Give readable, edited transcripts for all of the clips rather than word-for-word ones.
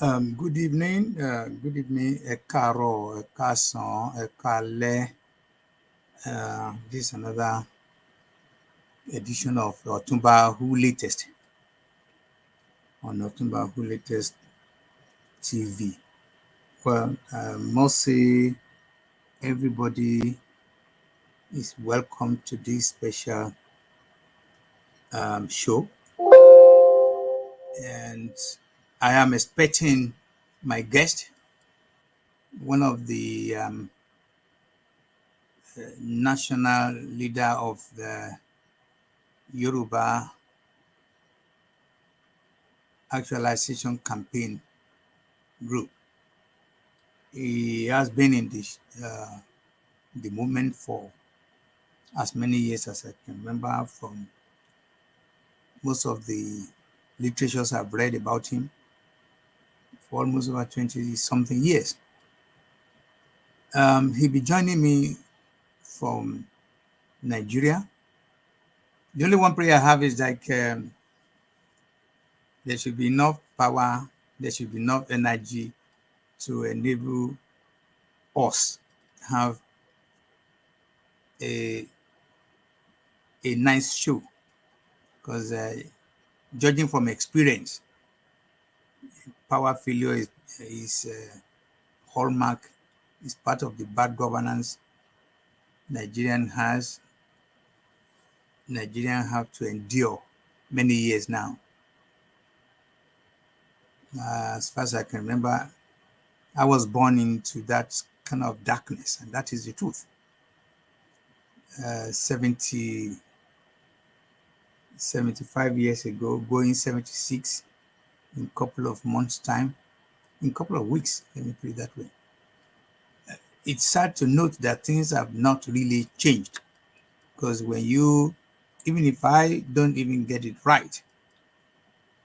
Good evening, ẹ káàárọ̀, ẹ káàsán, ẹ káalẹ́. This is another edition of Otumba Who Latest on Otumba Who Latest TV. Well, must say everybody is welcome to this special show, and I am expecting my guest, one of the national leader of the Yoruba actualization campaign group. He has been in the movement for as many years as I can remember. From most of the literatures I've read about him for almost over 20 something years. He'll be joining me from Nigeria. The only one prayer I have is like there should be enough power, there should be enough energy to enable us have a nice show, because judging from experience, power failure is hallmark, is part of the bad governance Nigerian have to endure many years now. As far as I can remember, I was born into that kind of darkness, and that is the truth. 75 years ago, going 76 in a couple of months' time, in a couple of weeks, let me put it that way. It's sad to note that things have not really changed, because when you, even if I don't even get it right,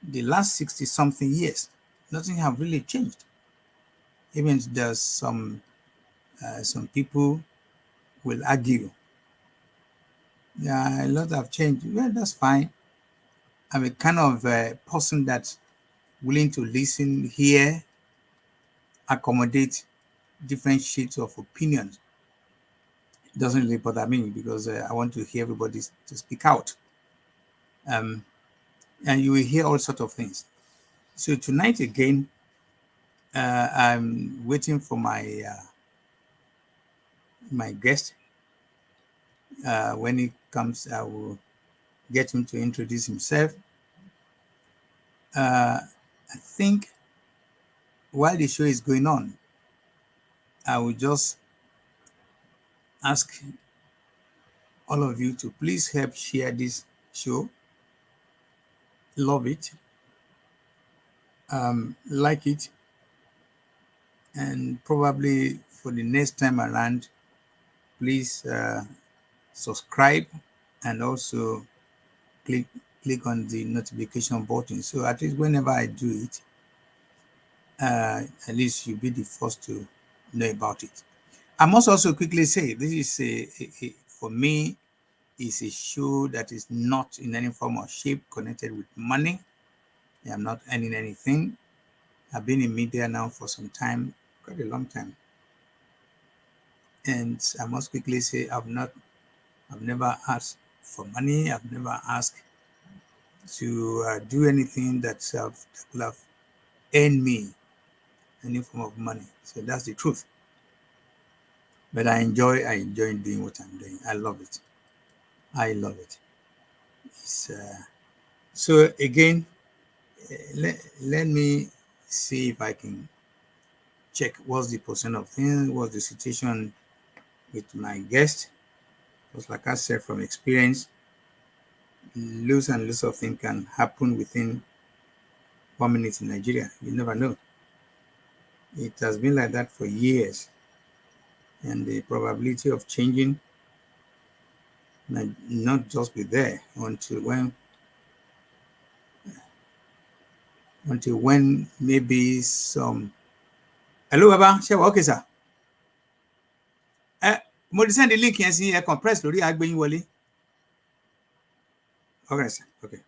the last 60 something years, nothing have really changed. Even there's some people will argue, yeah, a lot have changed. Well, that's fine. I'm a kind of person that's willing to listen, hear, accommodate different shades of opinions. It doesn't really bother me, because I want to hear everybody to speak out. And you will hear all sorts of things. So tonight again, I'm waiting for my guest. When he comes, I will get him to introduce himself. I think while the show is going on, I will just ask all of you to please help share this show, love it, like it, and probably for the next time around, please subscribe, and also click on the notification button, so at least whenever I do it, at least you'll be the first to know about it. I must also quickly say, this is for me, is a show that is not in any form or shape connected with money. I'm not earning anything. I've been in media now for some time, quite a long time. And I must quickly say, I've never asked for money. I've never asked to do anything that will have earned me any form of money. So that's the truth. But I enjoy doing what I'm doing. I love it. I love it. So again, let me see if I can check what's the percent of things, what's the situation with my guest. Because like I said, from experience, loads and loads of things can happen within 1 minute in Nigeria. You never know. It has been like that for years. And the probability of changing might not just be there until when maybe some. Hello, Baba. Okay, sir. Mo send the link yẹn sí ẹ compress lórí agbẹ́yìn wọlé. Okay, sir. Okay.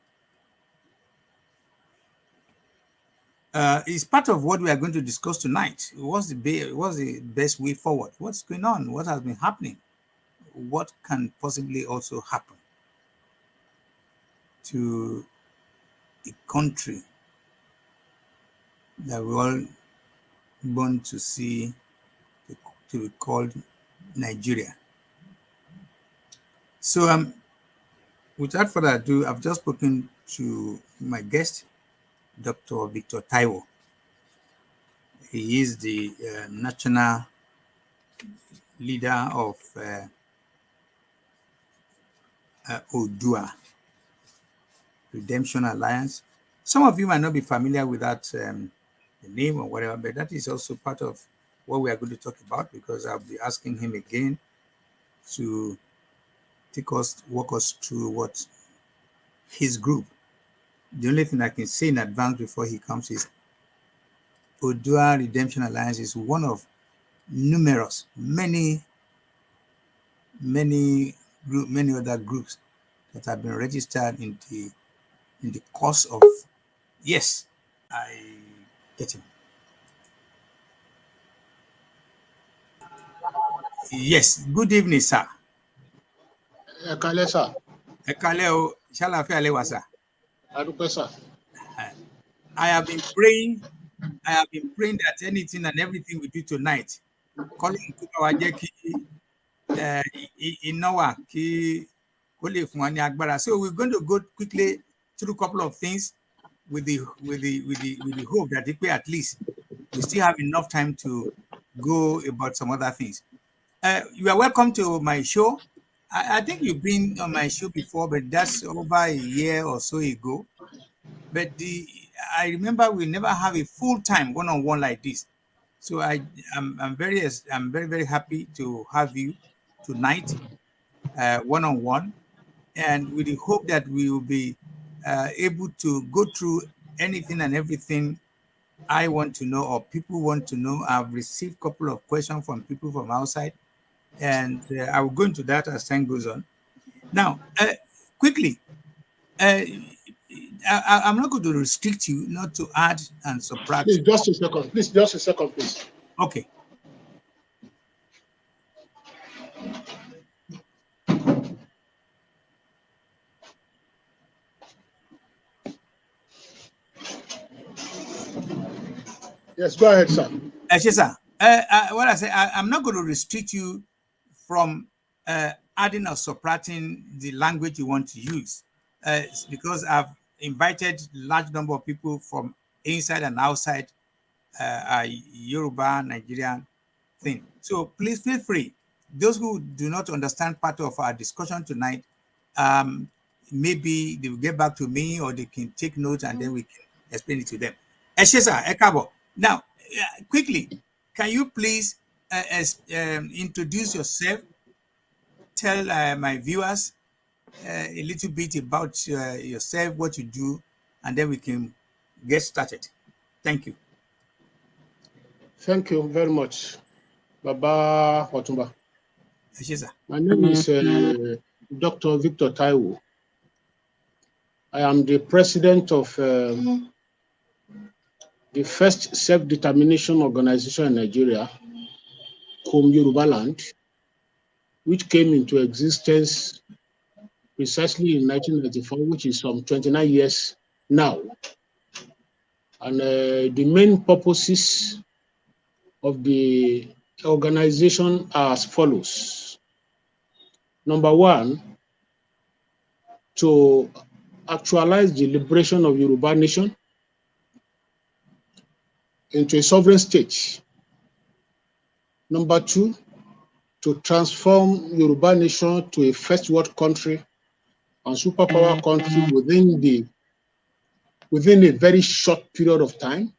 It's part of what we are going to discuss tonight. What's the best way forward? What's going on? What has been happening? What can possibly also happen to a country that we all want to see to be called Nigeria? So without further ado, I've just spoken to my guest, Dr. Victor Taiwo. He is the national leader of OODUA, Redemption Alliance. Some of you might not be familiar with that the name or whatever, but that is also part of what we are going to talk about, because I'll be asking him again to walk us through what his group. The only thing I can say in advance before he comes is OODUA Redemption Alliance is one of numerous, many other groups that have been registered in the course of, yes, I get him. Yes, good evening, sir. Ekale, sir. Ekale o, ṣàlàáfíà lẹ wà, sir. Adúpẹ́, sir. I have been praying that anything and everything we do tonight, calling to our Jackie Inowa, so we're going to go quickly through a couple of things with the hope that at least we still have enough time to go about some other things. You are welcome to my show. I think you've been on my show before, but that's over a year or so ago. But I remember we never have a full-time one-on-one like this. So I'm very happy to have you tonight, one-on-one, and with the hope that we will be able to go through anything and everything I want to know or people want to know. I've received a couple of questions from people from outside, and I will go into that as time goes on. Now, quickly, I'm not going to restrict you not to add and subtract. Please, just a second. Please, just a second, please. Okay. Yes, go ahead, sir. Yes, sir. What I say, I'm not going to restrict you from adding or subtracting the language you want to use, because I've invited a large number of people from inside and outside Yoruba, Nigerian thing. So please feel free. Those who do not understand part of our discussion tonight, maybe they will get back to me or they can take notes and then we can explain it to them. Now, quickly, can you please introduce yourself? Tell my viewers a little bit about yourself, what you do, and then we can get started. Thank you. Thank you very much, Baba Otumba. Yes, sir. My name is Dr. Victor Taiwo. I am the president of the first self-determination organization in Nigeria, Kom Yoruba Land, which came into existence precisely in 1994, which is some 29 years now. And the main purposes of the organization are as follows. Number one, to actualize the liberation of Yoruba nation into a sovereign state. Number two, to transform Yoruba nation to a first world country and superpower country within a very short period of time.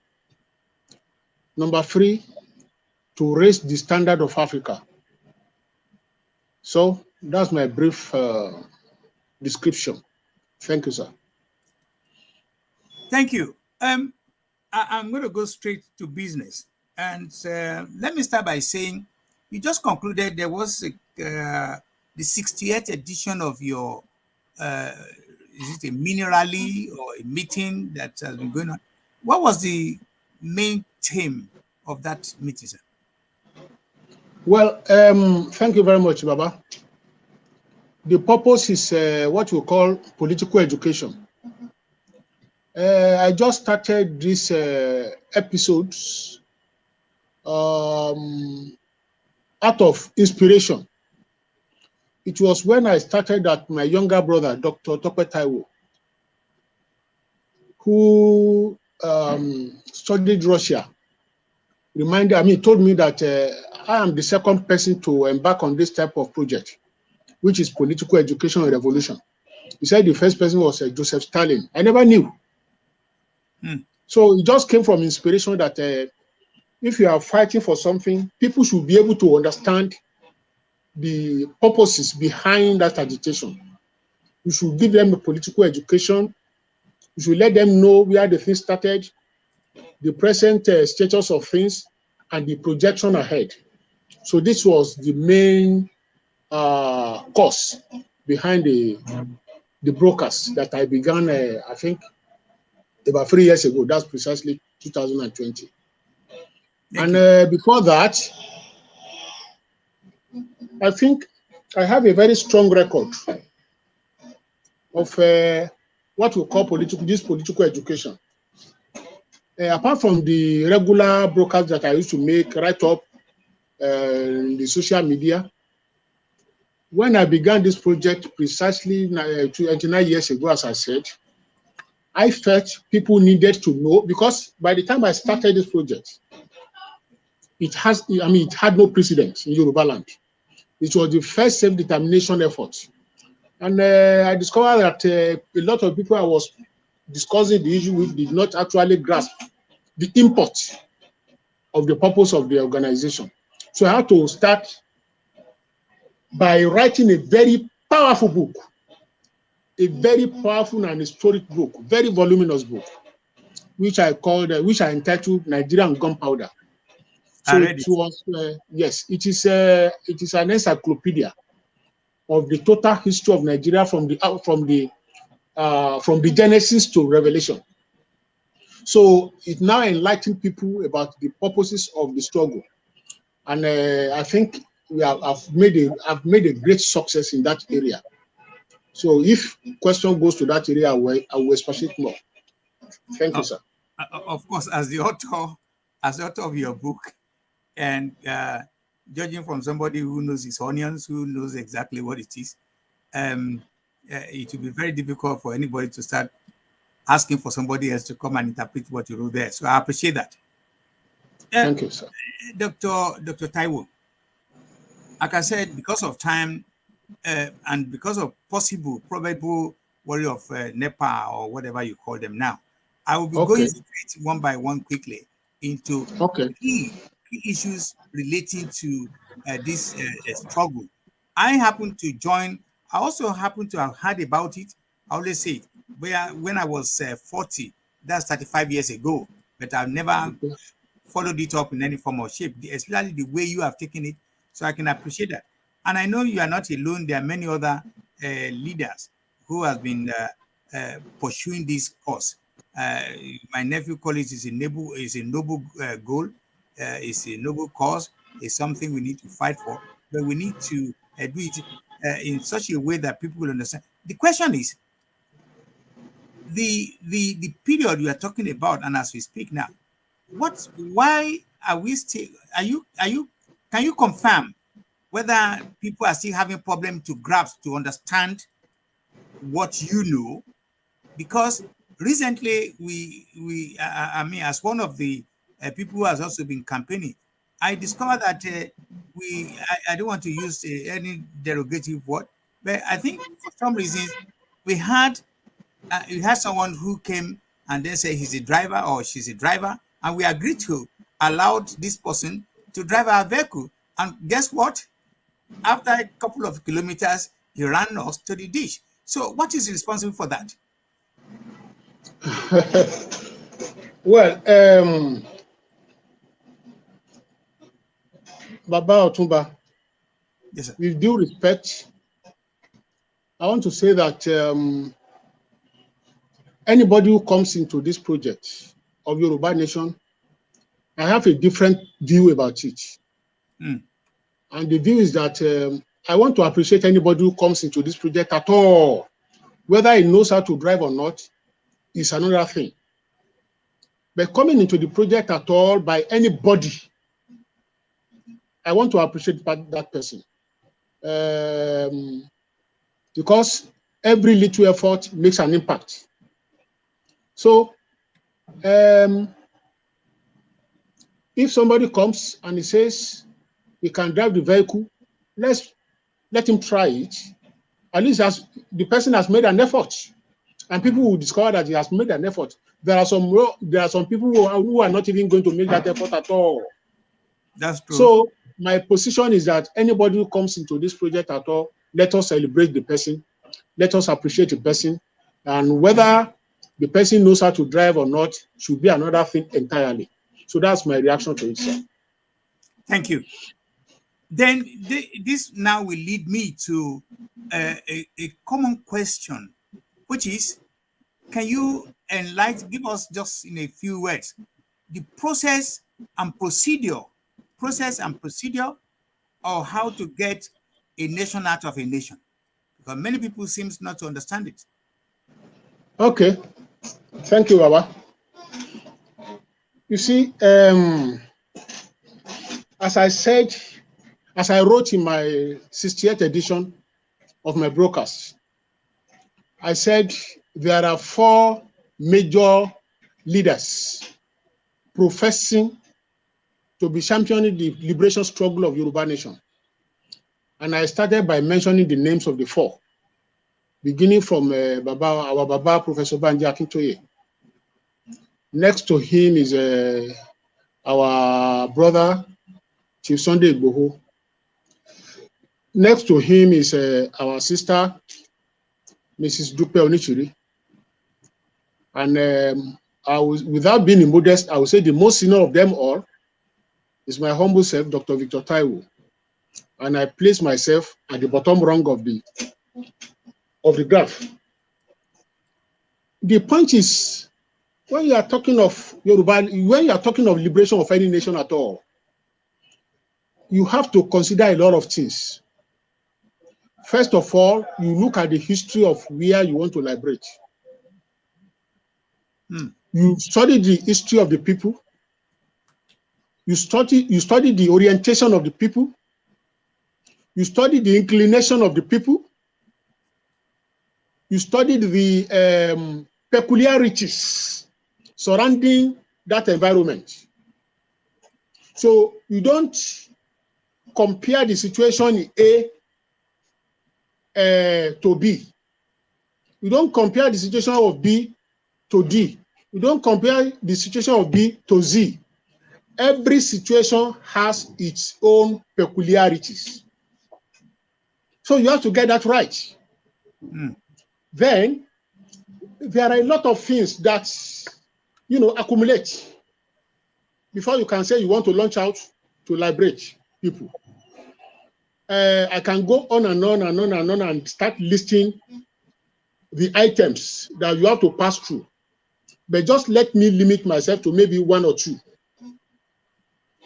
Number three, to raise the standard of Africa. So that's my brief description. Thank you, sir. Thank you. I'm going to go straight to business. And let me start by saying, you just concluded there was the 68th edition of your, is it a mini rally or a meeting that has been going on? What was the main theme of that meeting, sir? Well, thank you very much, Baba. The purpose is what we call political education. I just started these episodes out of inspiration. It was when I started that my younger brother, Dr. Taiwo, who studied Russia, told me that I am the second person to embark on this type of project, which is political education and revolution. He said the first person was Joseph Stalin. I never knew. So it just came from inspiration that if you are fighting for something, people should be able to understand the purposes behind that agitation. You should give them a political education. You should let them know where the thing started, the present status of things, and the projection ahead. So this was the main cause behind the broadcast that I began, I think, about 3 years ago. That's precisely 2020. And before that, I think I have a very strong record of what we call political education. Apart from the regular broadcasts that I used to make right up in the social media, when I began this project precisely 29 years ago, as I said, I felt people needed to know, because by the time I started this project, it had no precedent in Yoruba land. It was the first self-determination effort. And I discovered that a lot of people I was discussing the issue with did not actually grasp the import of the purpose of the organization. So I had to start by writing a very powerful book, a very powerful and historic book, very voluminous book, which I entitled Nigerian Gunpowder. So it was, yes, it is an encyclopedia of the total history of Nigeria from the Genesis to Revelation. So it now enlightens people about the purposes of the struggle, and I think I've made a great success in that area. So if question goes to that area, I will expatiate more. Thank you, sir. Of course, as the author of your book, and judging from somebody who knows his onions, who knows exactly what it is, it will be very difficult for anybody to start asking for somebody else to come and interpret what you wrote there. So I appreciate that. Thank you, sir. Dr. Taiwo, like I said, because of time and because of probable worry of NEPA or whatever you call them now, I will be going straight one by one quickly into key issues relating to this struggle. I also happen to have heard about it. I always say it, when I was 40, that's 35 years ago, but I've never followed it up in any form or shape, especially the way you have taken it. So I can appreciate that. And I know you are not alone. There are many other leaders who have been pursuing this cause. My nephew calls it is a noble goal. It's a noble cause. It's something we need to fight for, but we need to do it in such a way that people will understand. The question is, the period you are talking about, and as we speak now, why are we still? Can you confirm whether people are still having problem to grasp, to understand what you know? Because recently as one of the people who has also been campaigning, I discovered that I don't want to use any derogative word, but I think for some reasons we had someone who came and then said he's a driver or she's a driver, and we agreed to allow this person to drive our vehicle. And guess what? After a couple of kilometers, he ran us to the ditch. So what is responsible for that? Well, Baba Otumba, yes, sir. With due respect, I want to say that anybody who comes into this project of Yoruba Nation I have a different view about it. Mm. And the view is that I want to appreciate anybody who comes into this project at all. Whether he knows how to drive or not is another thing. But coming into the project at all by anybody, I want to appreciate that person. Because every little effort makes an impact. So if somebody comes and he says he can drive the vehicle, let him try it. At least the person has made an effort, and people will discover that he has made an effort. There are some people who are not even going to make that effort at all. That's true. So my position is that anybody who comes into this project at all, let us celebrate the person, let us appreciate the person, and whether the person knows how to drive or not should be another thing entirely. So that's my reaction to it, sir. Thank you. Then this now will lead me to a common question, which is, can you give us just in a few words, the process and procedure, or how to get a nation out of a nation? Because many people seem not to understand it. Okay, thank you, Baba. You see, as I wrote in my 68th edition of my broadcast, I said there are 4 major leaders professing to be championing the liberation struggle of Yoruba nation. And I started by mentioning the names of the 4, beginning from our Baba, Professor Banji Akintoye. Next to him is our brother, Chief Sunday Igboho. Next to him is our sister, Mrs. Dupe Onichiri. And without being immodest, I would say the most senior of them all is my humble self, Dr. Victor Taiwo. And I place myself at the bottom rung of the graph. The point is, when you are talking of Yoruba, when you are talking of liberation of any nation at all, you have to consider a lot of things. First of all, you look at the history of where you want to liberate. You study the history of the people. You study the orientation of the people. You study the inclination of the people. You studied the peculiarities surrounding that environment. So you don't compare the situation in A to B. You don't compare the situation of B to D. You don't compare the situation of B to Z. Every situation has its own peculiarities. So you have to get that right. Then there are a lot of things that, accumulate before you can say you want to launch out to liberate people. I can go on and on and on and on and start listing the items that you have to pass through. But just let me limit myself to maybe 1 or 2.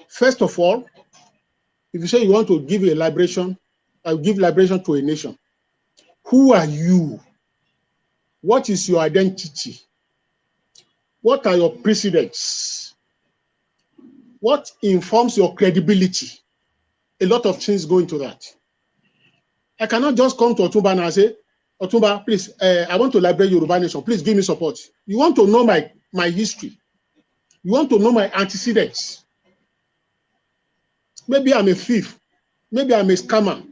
First of all, if you say you want to give a liberation, give liberation to a nation, who are you? What is your identity? What are your precedents? What informs your credibility? A lot of things go into that. I cannot just come to Otumba and say, Otumba, please, I want to liberate Yoruba nation. Please give me support. You want to know my history. You want to know my antecedents. Maybe I'm a thief. Maybe I'm a scammer.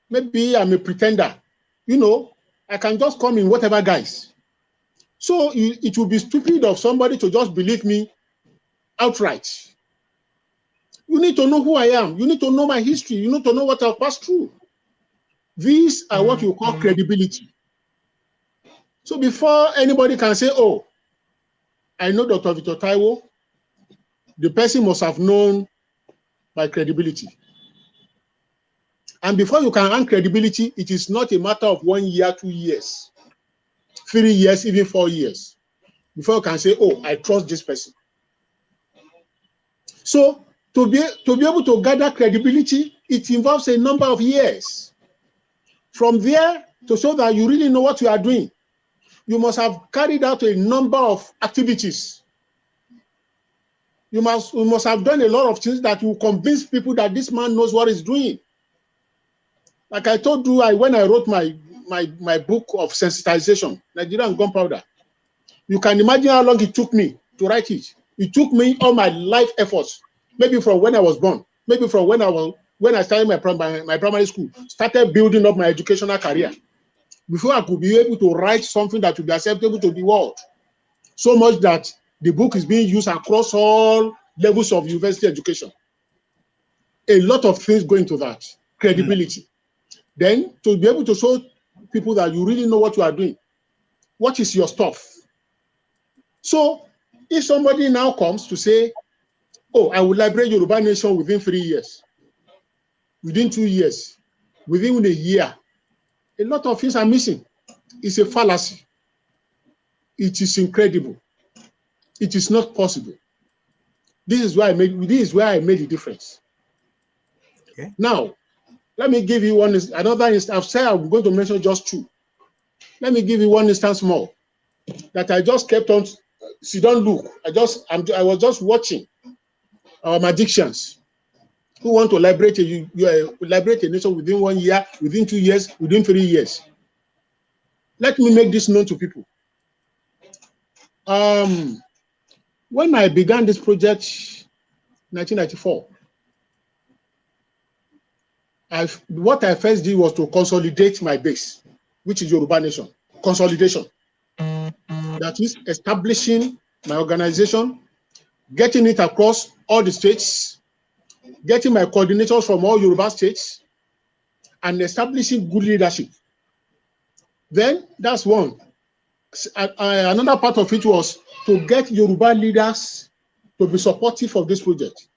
Maybe I'm a pretender. I can just come in whatever guise. So it would be stupid of somebody to just believe me outright. You need to know who I am. You need to know my history. You need to know what I've passed through. These are what you call credibility. So before anybody can say, oh, I know Dr. Victor Taiwo, the person must have known my credibility. And before you can earn credibility, it is not a matter of 1 year, 2 years, 3 years, even 4 years, before you can say, oh, I trust this person. So to be able to gather credibility, it involves a number of years. From there, to show that you really know what you are doing, you must have carried out a number of activities. You must have done a lot of things that will convince people that this man knows what he's doing. Like I told you, when I wrote my book of sensitization, Nigerian gunpowder, you can imagine how long it took me to write it. It took me all my life efforts, maybe from when I was born, maybe from when I started my primary school, started building up my educational career, before I could be able to write something that would be acceptable to the world. So much that the book is being used across all levels of university education. A lot of things go into that. Credibility. Then to be able to show people that you really know what you are doing. What is your stuff? So if somebody now comes to say, oh, I will liberate Yoruba nation within 3 years, within 2 years, within a year, a lot of things are missing. It's a fallacy. It is incredible. It is not possible. This is where I made the difference. Okay. Now, let me give you another instance. I've said I'm going to mention just two. Let me give you one instance more that I just kept on. See, don't look. I was just watching our magicians who want to liberate a nation within 1 year, within 2 years, within 3 years. Let me make this known to people. When I began this project, 1994, what I first did was to consolidate my base, which is Yoruba Nation. Consolidation. That is establishing my organization, getting it across all the states, getting my coordinators from all Yoruba states, and establishing good leadership. Then that's one. Another part of it was to get Yoruba leaders to be supportive of this project.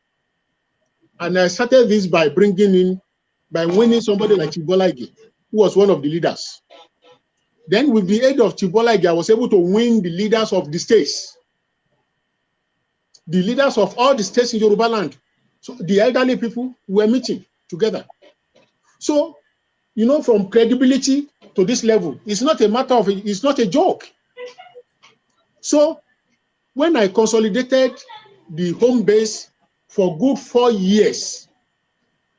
And I started this by winning somebody like Chibolage, who was one of the leaders. Then with the aid of Chibolage, I was able to win the leaders of the states. The leaders of all the states in Yoruba land. So the elderly people were meeting together. So, you know, from credibility to this level, it's not a matter of, it's not a joke. So when I consolidated the home base for good 4 years,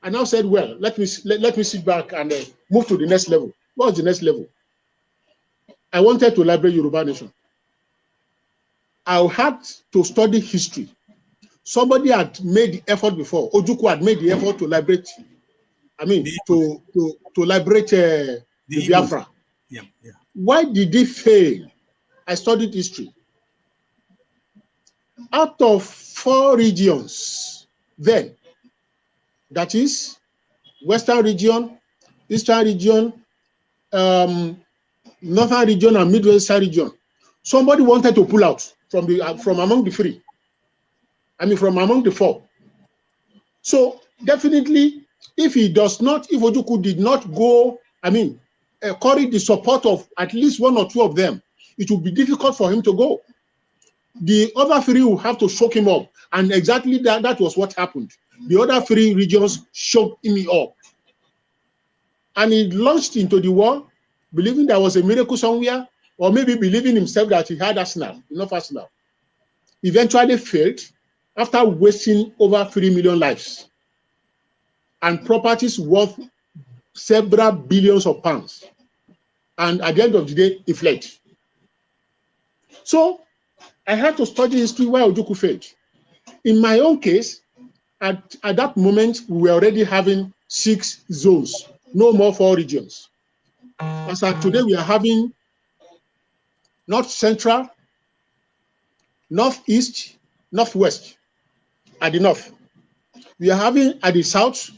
I now said, well, let me sit back and move to the next level. What was the next level? I wanted to liberate Yoruba Nation. I had to study history. Somebody had made the effort before. Ojukwu had made the effort to liberate, to liberate the Biafra. Yeah. Why did he fail? I studied history. Out of 4 regions then, that is Western region, Eastern region, Northern region, and Midwestern region, somebody wanted to pull out from among the 3. From among the 4. So definitely, if Ojukwu did not go, carry the support of at least 1 or 2 of them, it would be difficult for him to go. The other 3 will have to shock him up. And exactly that was what happened. The other 3 regions shocked him up. And he launched into the war, believing there was a miracle somewhere, or maybe believing himself that he had enough arsenal. Eventually failed after wasting over 3 million lives and properties worth several billions of pounds. And at the end of the day, he fled. So I had to study history why Ojukwu failed. In my own case, at that moment, we were already having 6 zones, no more 4 regions. As of today, we are having North Central, Northeast, Northwest at the north. We are having at the south,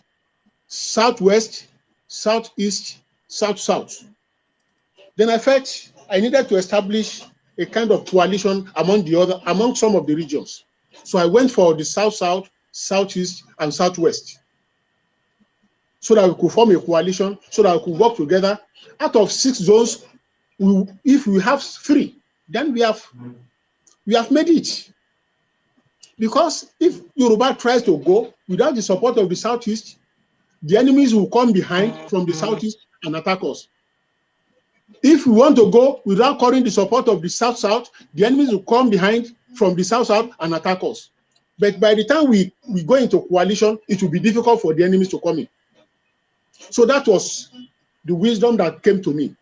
southwest, southeast, south. Then I felt I needed to establish a kind of coalition among some of the regions. So I went for the south, southeast, and southwest, so that we could form a coalition, so that we could work together. Out of 6 zones, if we have 3, then we have made it. Because if Yoruba tries to go without the support of the Southeast, the enemies will come behind from the Southeast and attack us. If we want to go without calling the support of the South-South, the enemies will come behind from the South-South and attack us. But by the time we go into coalition, it will be difficult for the enemies to come in. So that was the wisdom that came to me.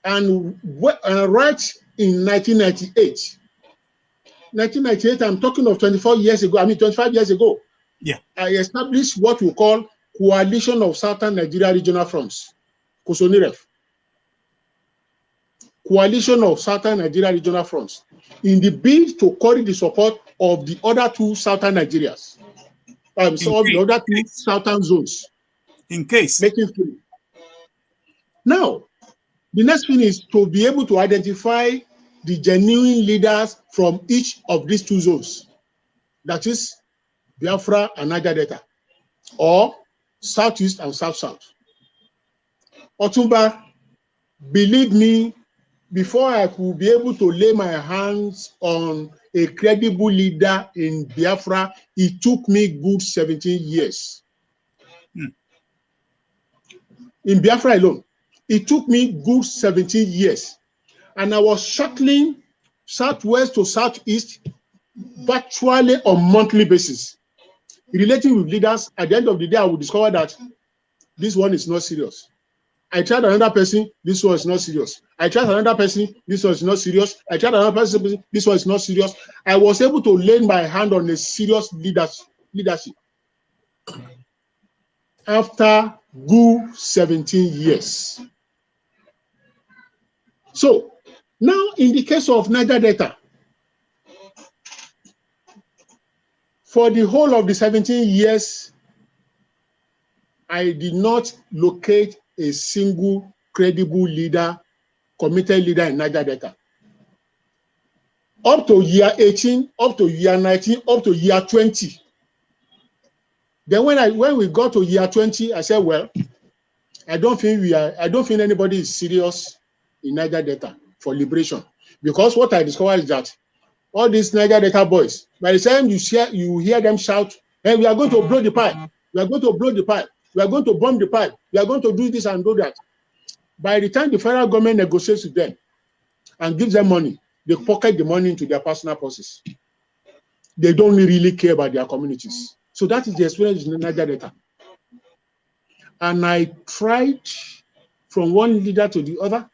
And right in 1998, I'm talking of 25 years ago, yeah, I established what we call Coalition of Southern Nigeria Regional Fronts, COSONIREF. Coalition of Southern Nigeria Regional Fronts, in the bid to carry the support of the other two Southern Nigerias, the other two Southern zones. In case. Making free. Now, the next thing is to be able to identify the genuine leaders from each of these two zones. That is Biafra and Niger Delta, or Southeast and South-South. Otumba, believe me, before I could be able to lay my hands on a credible leader in Biafra, it took me good 17 years. In Biafra alone, it took me good 17 years. And I was shuttling southwest to southeast virtually on monthly basis. Relating with leaders, at the end of the day, I would discover that this one is not serious. I tried another person, this one is not serious. I tried another person, this one is not serious. I tried another person, this one is not serious. I was able to lay my hand on a serious leadership. After good 17 years. So, now in the case of Niger Delta, for the whole of the 17 years, I did not locate a single credible leader, committed leader in Niger Delta. Up to year 18, up to year 19, up to year 20. Then when we got to year 20, I said, well, I don't think anybody is serious in Niger Delta for liberation. Because what I discovered is that all these Niger Delta boys, by the time you hear them shout, hey, we are going to blow the pipe, we are going to blow the pipe, we are going to bomb the pipe, we are going to do this and do that. By the time the federal government negotiates with them and gives them money, they pocket the money into their personal purses. They don't really care about their communities. So that is the experience in Niger Delta. And I tried from one leader to the other,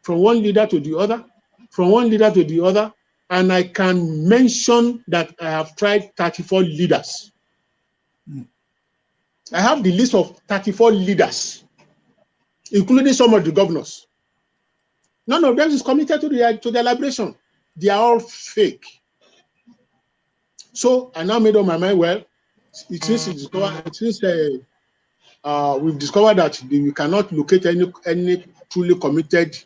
from one leader to the other, from one leader to the other, and I can mention that I have tried 34 leaders. I have the list of 34 leaders, including some of the governors. None of them is committed to the liberation. They are all fake. So I now made up my mind, well, we've discovered that we cannot locate any truly committed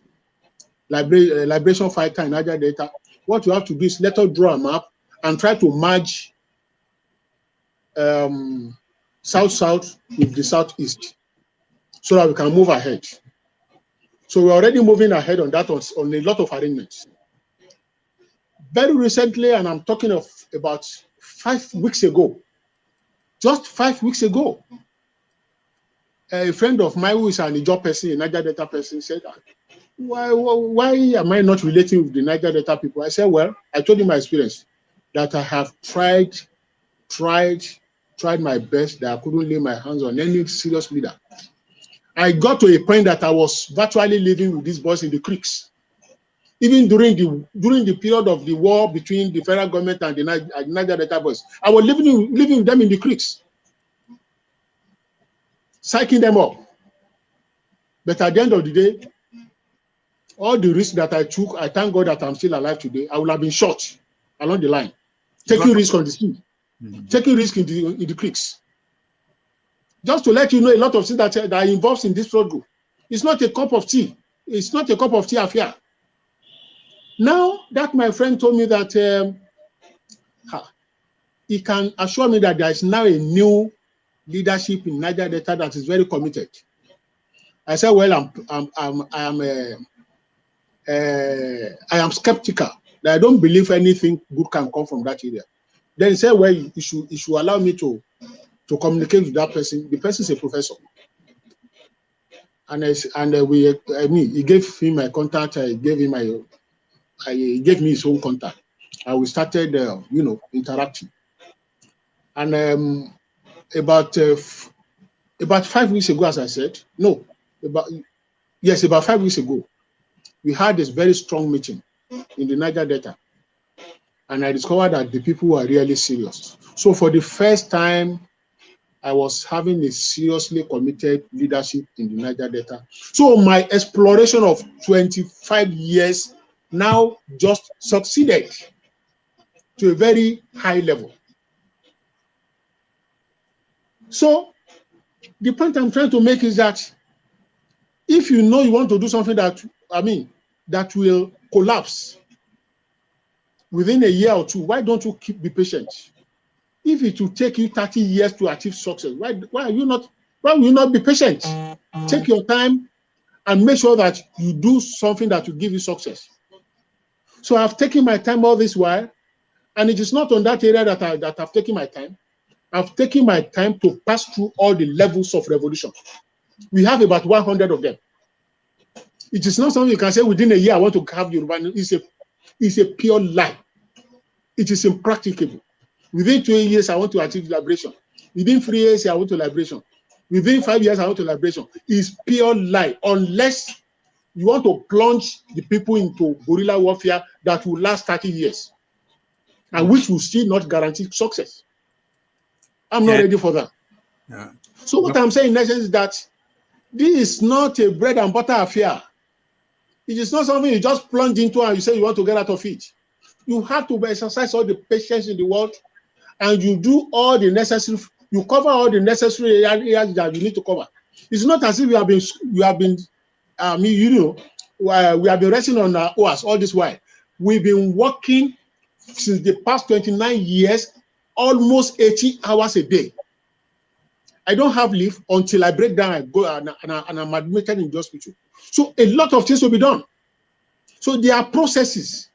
liberation fighter in Niger Delta. What we have to do is let us draw a map and try to merge South-South with the Southeast so that we can move ahead. So we're already moving ahead on that on a lot of arrangements. Very recently, and I'm talking of about 5 weeks ago, just 5 weeks ago, a friend of mine who is an Ijaw person, a Niger Delta person, said, why am I not relating with the Niger Delta people? I said, well, I told him my experience, that I have tried my best, that I couldn't lay my hands on any serious leader. I got to a point that I was virtually living with these boys in the creeks. Even during the period of the war between the federal government and the Niger Delta boys, I was living with them in the creeks, psyching them up. But at the end of the day, all the risks that I took, I thank God that I'm still alive today. I would have been shot along the line, taking risk on the sea, taking risk in the creeks. Just to let you know, a lot of things that are involved in this struggle. It's not a cup of tea. It's not a cup of tea affair. Now that my friend told me that he can assure me that there is now a new leadership in Niger Delta that is very committed. I said, well, I am skeptical. That I don't believe anything good can come from that area. Then he said, well, you should allow me to communicate with that person. The person is a professor. And he gave him my contact. He gave me his own contact. And we started, interacting. And about 5 weeks ago, as I said, about 5 weeks ago, we had this very strong meeting in the Niger Delta. And I discovered that the people were really serious. So for the first time, I was having a seriously committed leadership in the Niger Delta. So my exploration of 25 years now just succeeded to a very high level. So the point I'm trying to make is that if you know you want to do something that will collapse within a year or two, why don't you be patient? If it will take you 30 years to achieve success, why will you not be patient? Take your time and make sure that you do something that will give you success. So I've taken my time all this while, and it is not on that area that I've taken my time. I've taken my time to pass through all the levels of revolution. We have about 100 of them. It is not something you can say within a year, I want to have Yoruba. It's a pure lie. It is impracticable. Within 2 years, I want to achieve liberation. Within 3 years, I want to liberation. Within 5 years, I want to liberation. It's pure lie. Unless you want to plunge the people into guerrilla warfare that will last 30 years and which will still not guarantee success. I'm not ready for that. Yeah. So what I'm saying in essence is that this is not a bread and butter affair. It is not something you just plunge into and you say you want to get out of it. You have to exercise all the patience in the world, and you do all the necessary, you cover all the necessary areas that you need to cover. It's not as if we have been resting on our oars all this while. We've been working since the past 29 years, almost 80 hours a day. I don't have leave until I break down, I go and I'm admitted in the hospital. So a lot of things will be done. So there are processes,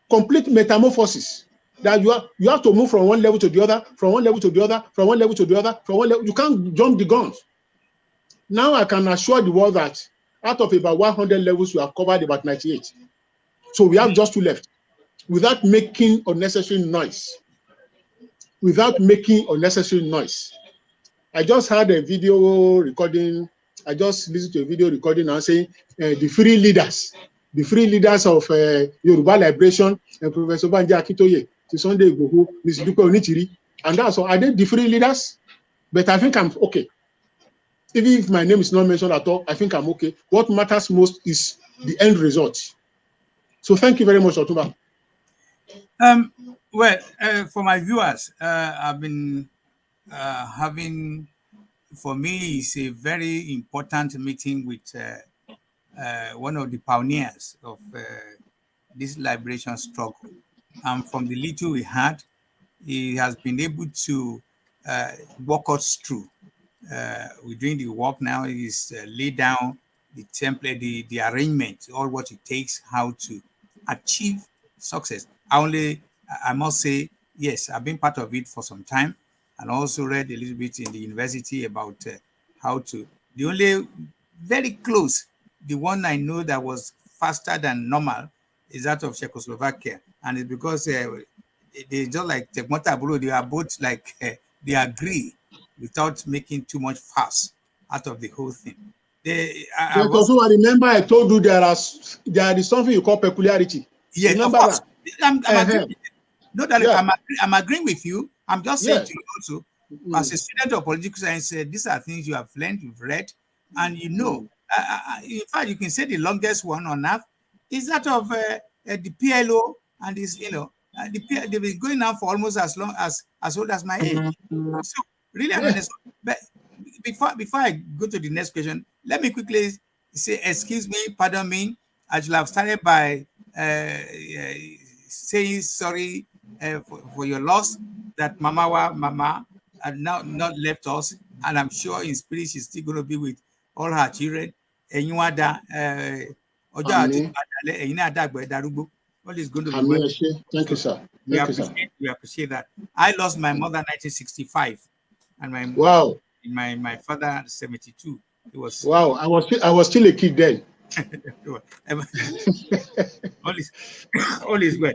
complete metamorphosis, that you have to move from one level to the other, from one level to the other, from one level to the other, from one level. You can't jump the guns. Now I can assure the world that out of about 100 levels, we have covered about 98. So we have just 2 left, without making unnecessary noise. Without making unnecessary noise. I just had a video recording. I just listened to a video recording now saying the free leaders of Yoruba Liberation, Professor Banji Akintoye, Sunday Igboho, Ms. Dupe Onitiri, and that's all. Are they the free leaders? But I think I'm okay. Even if my name is not mentioned at all, I think I'm okay. What matters most is the end result. So thank you very much, Otumba. Well, for my viewers, I've been having, for me, it's a very important meeting with one of the pioneers of this liberation struggle. And from the little we had, he has been able to walk us through. We're doing the work now. He's laid down the template, the arrangement, all what it takes, how to achieve success. I must say, yes, I've been part of it for some time, and also read a little bit in the university about how to. The only very close, the one I know that was faster than normal is that of Czechoslovakia, and it's because they just like Tegmota Bulu, they are both like they agree without making too much fuss out of the whole thing. I remember I told you there is something you call peculiarity. Yes, remember of course. That? I'm agreeing. No, that yeah. I'm agreeing with you. I'm just saying to you also, as a student of political science, these are things you have learned, you've read, and you know. In fact, you can say the longest one on earth is that of the PLO, and is they've been going on for almost as old as my age. So really, I mean, but before I go to the next question, let me quickly say, excuse me, pardon me. I should have started by saying sorry for your loss, that Mama had now not left us, and I'm sure in spirit she's still going to be with all her children. What is going to be Thank you, sir. We appreciate that. I lost my mother in 1965, and my father 72. It was wow. I was still a kid then. all is well.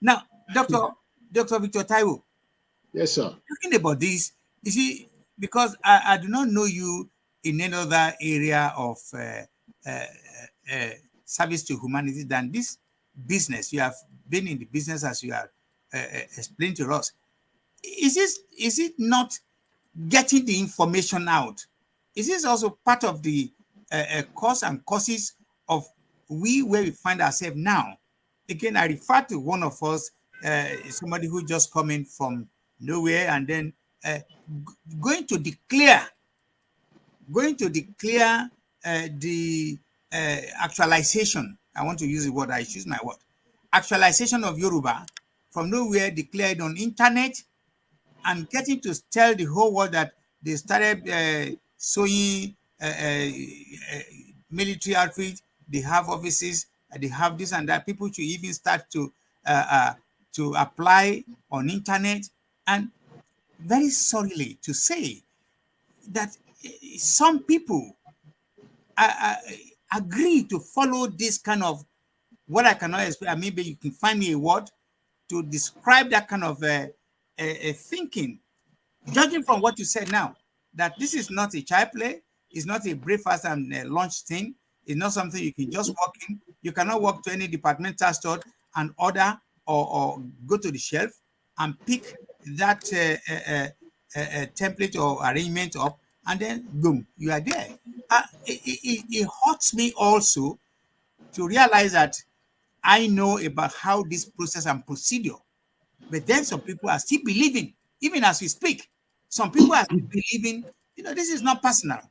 Now, Dr. Victor Taiwo. Yes, sir. Talking about this, you see, because I do not know you in any other area of service to humanity than this business. You have been in the business as you have explained to us. Is it not getting the information out? Is this also part of the cause and causes of where we find ourselves now? Again, I refer to one of us, somebody who just coming from nowhere and then going to declare the actualization. I want to use the word. I choose my word. Actualization of Yoruba from nowhere, declared on internet, and getting to tell the whole world that they started sewing military outfit. They have offices. They have this and that. People should even start to apply on internet. And very sorrily to say that some people agree to follow this kind of, what I cannot explain. Maybe you can find me a word to describe that kind of thinking. Judging from what you said now, that this is not a child play, it's not a breakfast and lunch thing, it's not something you can just walk in. You cannot walk to any departmental store and order or go to the shelf and pick that template or arrangement up, and then boom, you are there. It hurts me also to realize that I know about how this process and procedure, but then some people are still believing, even as we speak, some people are still believing, this is not personal.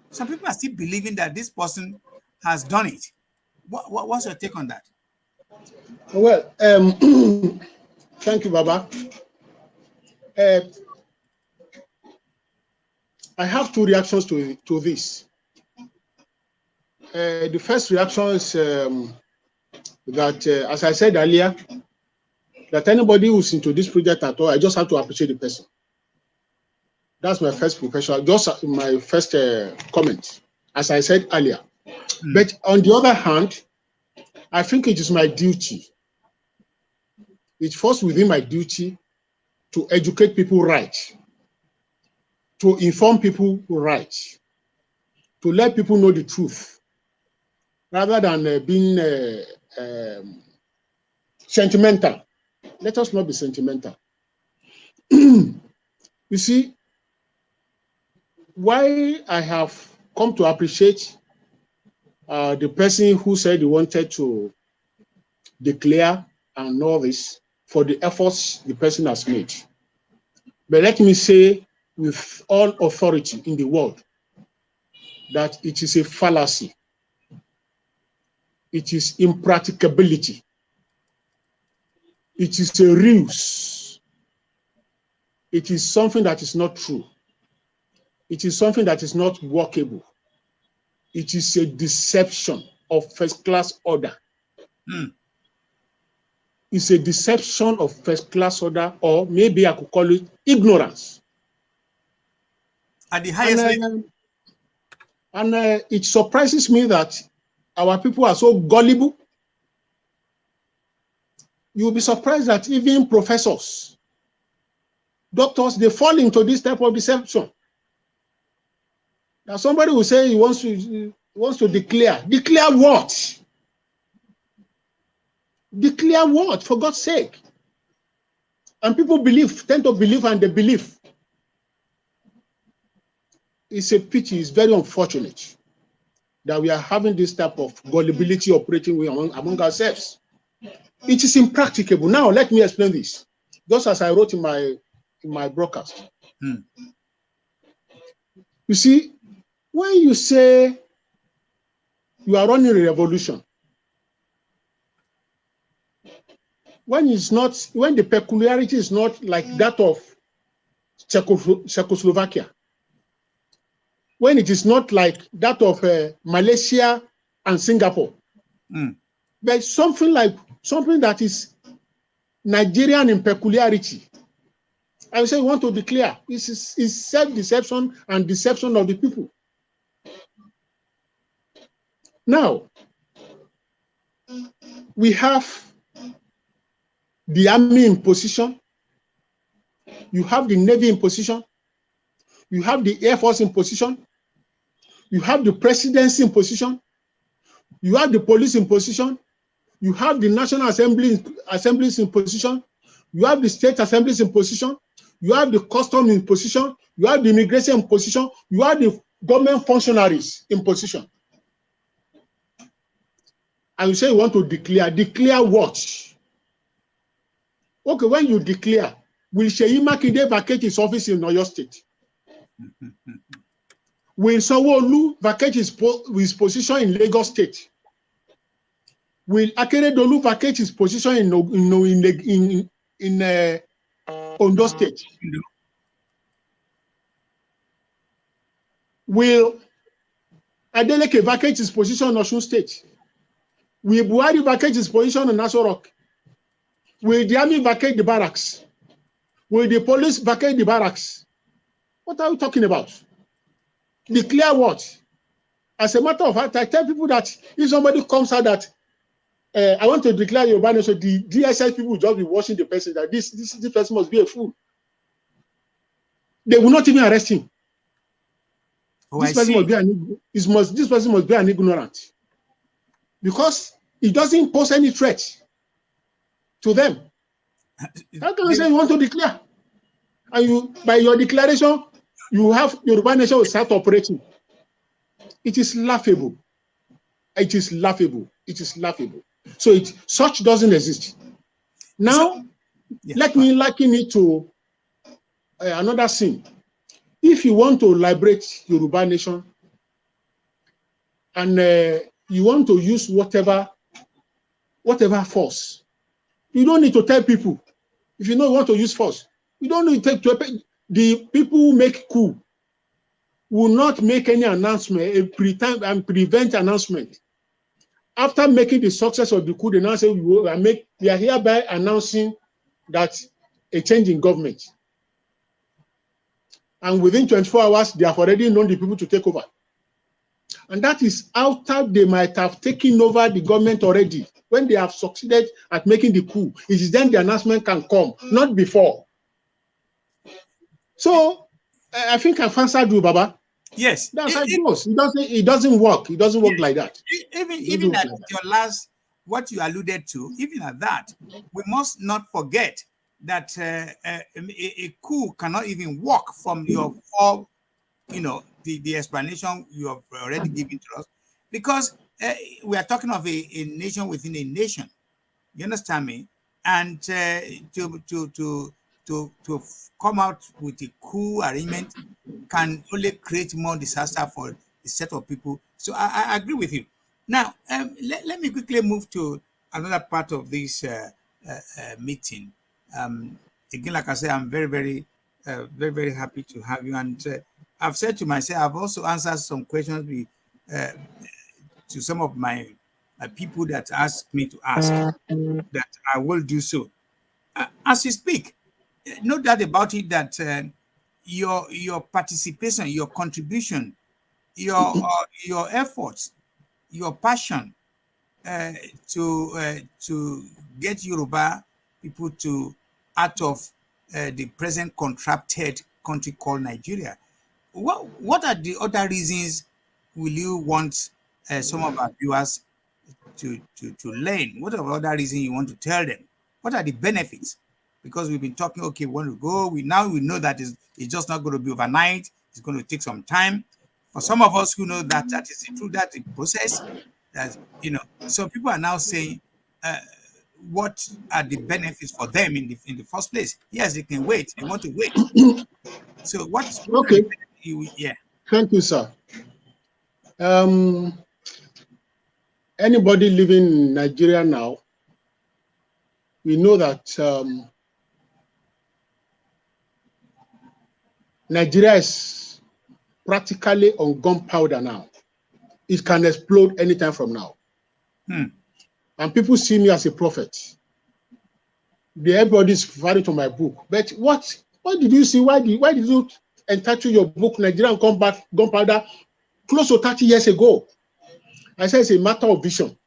Some people are still believing that this person has done it. What's your take on that? Well, thank you, Baba. I have two reactions to this. The first reaction is that, as I said earlier, that anybody who's into this project at all, I just have to appreciate the person. That's my first professional, just my first comment, as I said earlier. But on the other hand, I think it is my duty. It falls within my duty to educate people right, to inform people right, to let people know the truth, rather than being sentimental. Let us not be sentimental. You see, why I have come to appreciate the person who said he wanted to declare and all this for the efforts the person has made. But let me say with all authority in the world that it is a fallacy. It is impracticability. It is a ruse. It is something that is not true. It is something that is not workable. It is a deception of first-class order. It's a deception of first-class order, or maybe I could call it ignorance. At the highest level. And it surprises me that our people are so gullible. You'll be surprised that even professors, doctors, they fall into this type of deception. Now somebody will say he wants to declare. Declare what? Declare what, for God's sake? And people tend to believe, and they believe. It's a pity, it's very unfortunate that we are having this type of gullibility operating among ourselves. It is impracticable. Now, let me explain this. Just as I wrote in my broadcast. You see, when you say you are running a revolution, when the peculiarity is not like that of Czechoslovakia, when it is not like that of Malaysia and Singapore, but something that is Nigerian in peculiarity. I would say we want to declare. This is self-deception and deception of the people. Now, we have the army in position. You have the navy in position. You have the air force in position. You have the presidency in position. You have the police in position. You have the national assemblies in position. You have the state assemblies in position. You have the custom in position. You have the immigration in position. You have the government functionaries in position. And you say you want to declare. Declare what? Okay, when you declare, will Seyi Makinde vacate his office in Oyo State? Will Sanwo-Olu vacate his position in Lagos State? Will Akeredolu vacate his position in Ondo State? Will Adeleke vacate his position in Osun State? Will Buhari vacate his position in Aso Rock? Will the army vacate the barracks? Will the police vacate the barracks? What are we talking about? Declare what? As a matter of fact, I tell people that if somebody comes out that I want to declare Yoruba Nation, the DSS people will just be watching the person that this person must be a fool. They will not even arrest him. Oh, this person must be an ignorant, because it doesn't pose any threat to them. How can you say you want to declare? And you, by your declaration, you have Yoruba Nation will start operating. It is laughable. It is laughable. It is laughable. So such doesn't exist. Now, let me liken it to another thing. If you want to liberate Yoruba Nation and you want to use whatever force, you don't need to tell people. If you know you want to use force, you don't need to take the people who make coup will not make any announcement, a prevent announcement. After making the success of the coup, they now say we are hereby announcing that a change in government. And within 24 hours, they have already known the people to take over. And that is after they might have taken over the government already. When they have succeeded at making the coup, it is then the announcement can come, not before. So I think I've answered you, Baba. Yes. That's how it goes. It doesn't work. It doesn't work like that. Even at your last, what you alluded to, even at that, we must not forget that a coup cannot even work from your the explanation you have already given to us, because we are talking of a nation within a nation. You understand me? And to come out with a coup arrangement can only create more disaster for a set of people. So I agree with you. Now, let me quickly move to another part of this meeting. Again, like I said, I'm very, very happy to have you. And I've said to myself, I've also answered some questions to some of my people that asked me to ask, that I will do so. As you speak, no doubt about it that your participation, your contribution, your efforts, your passion to get Yoruba people out of the present contracted country called Nigeria. What are the other reasons will you want some of our viewers to learn? What are the other reasons you want to tell them? What are the benefits? Because we've been talking, okay, we want to go. We know that it's just not going to be overnight. It's going to take some time. For some of us who know that is through that process, that so people are now saying, what are the benefits for them in the first place? Yes, they can wait. They want to wait. So what okay? Yeah. Thank you, sir. Anybody living in Nigeria now, we know that Nigeria is practically on gunpowder now. It can explode anytime from now. And people see me as a prophet. everybody's referring to my book. But what did you see? Why did you entitle your book Nigerian Gunpowder close to 30 years ago? I said it's a matter of vision.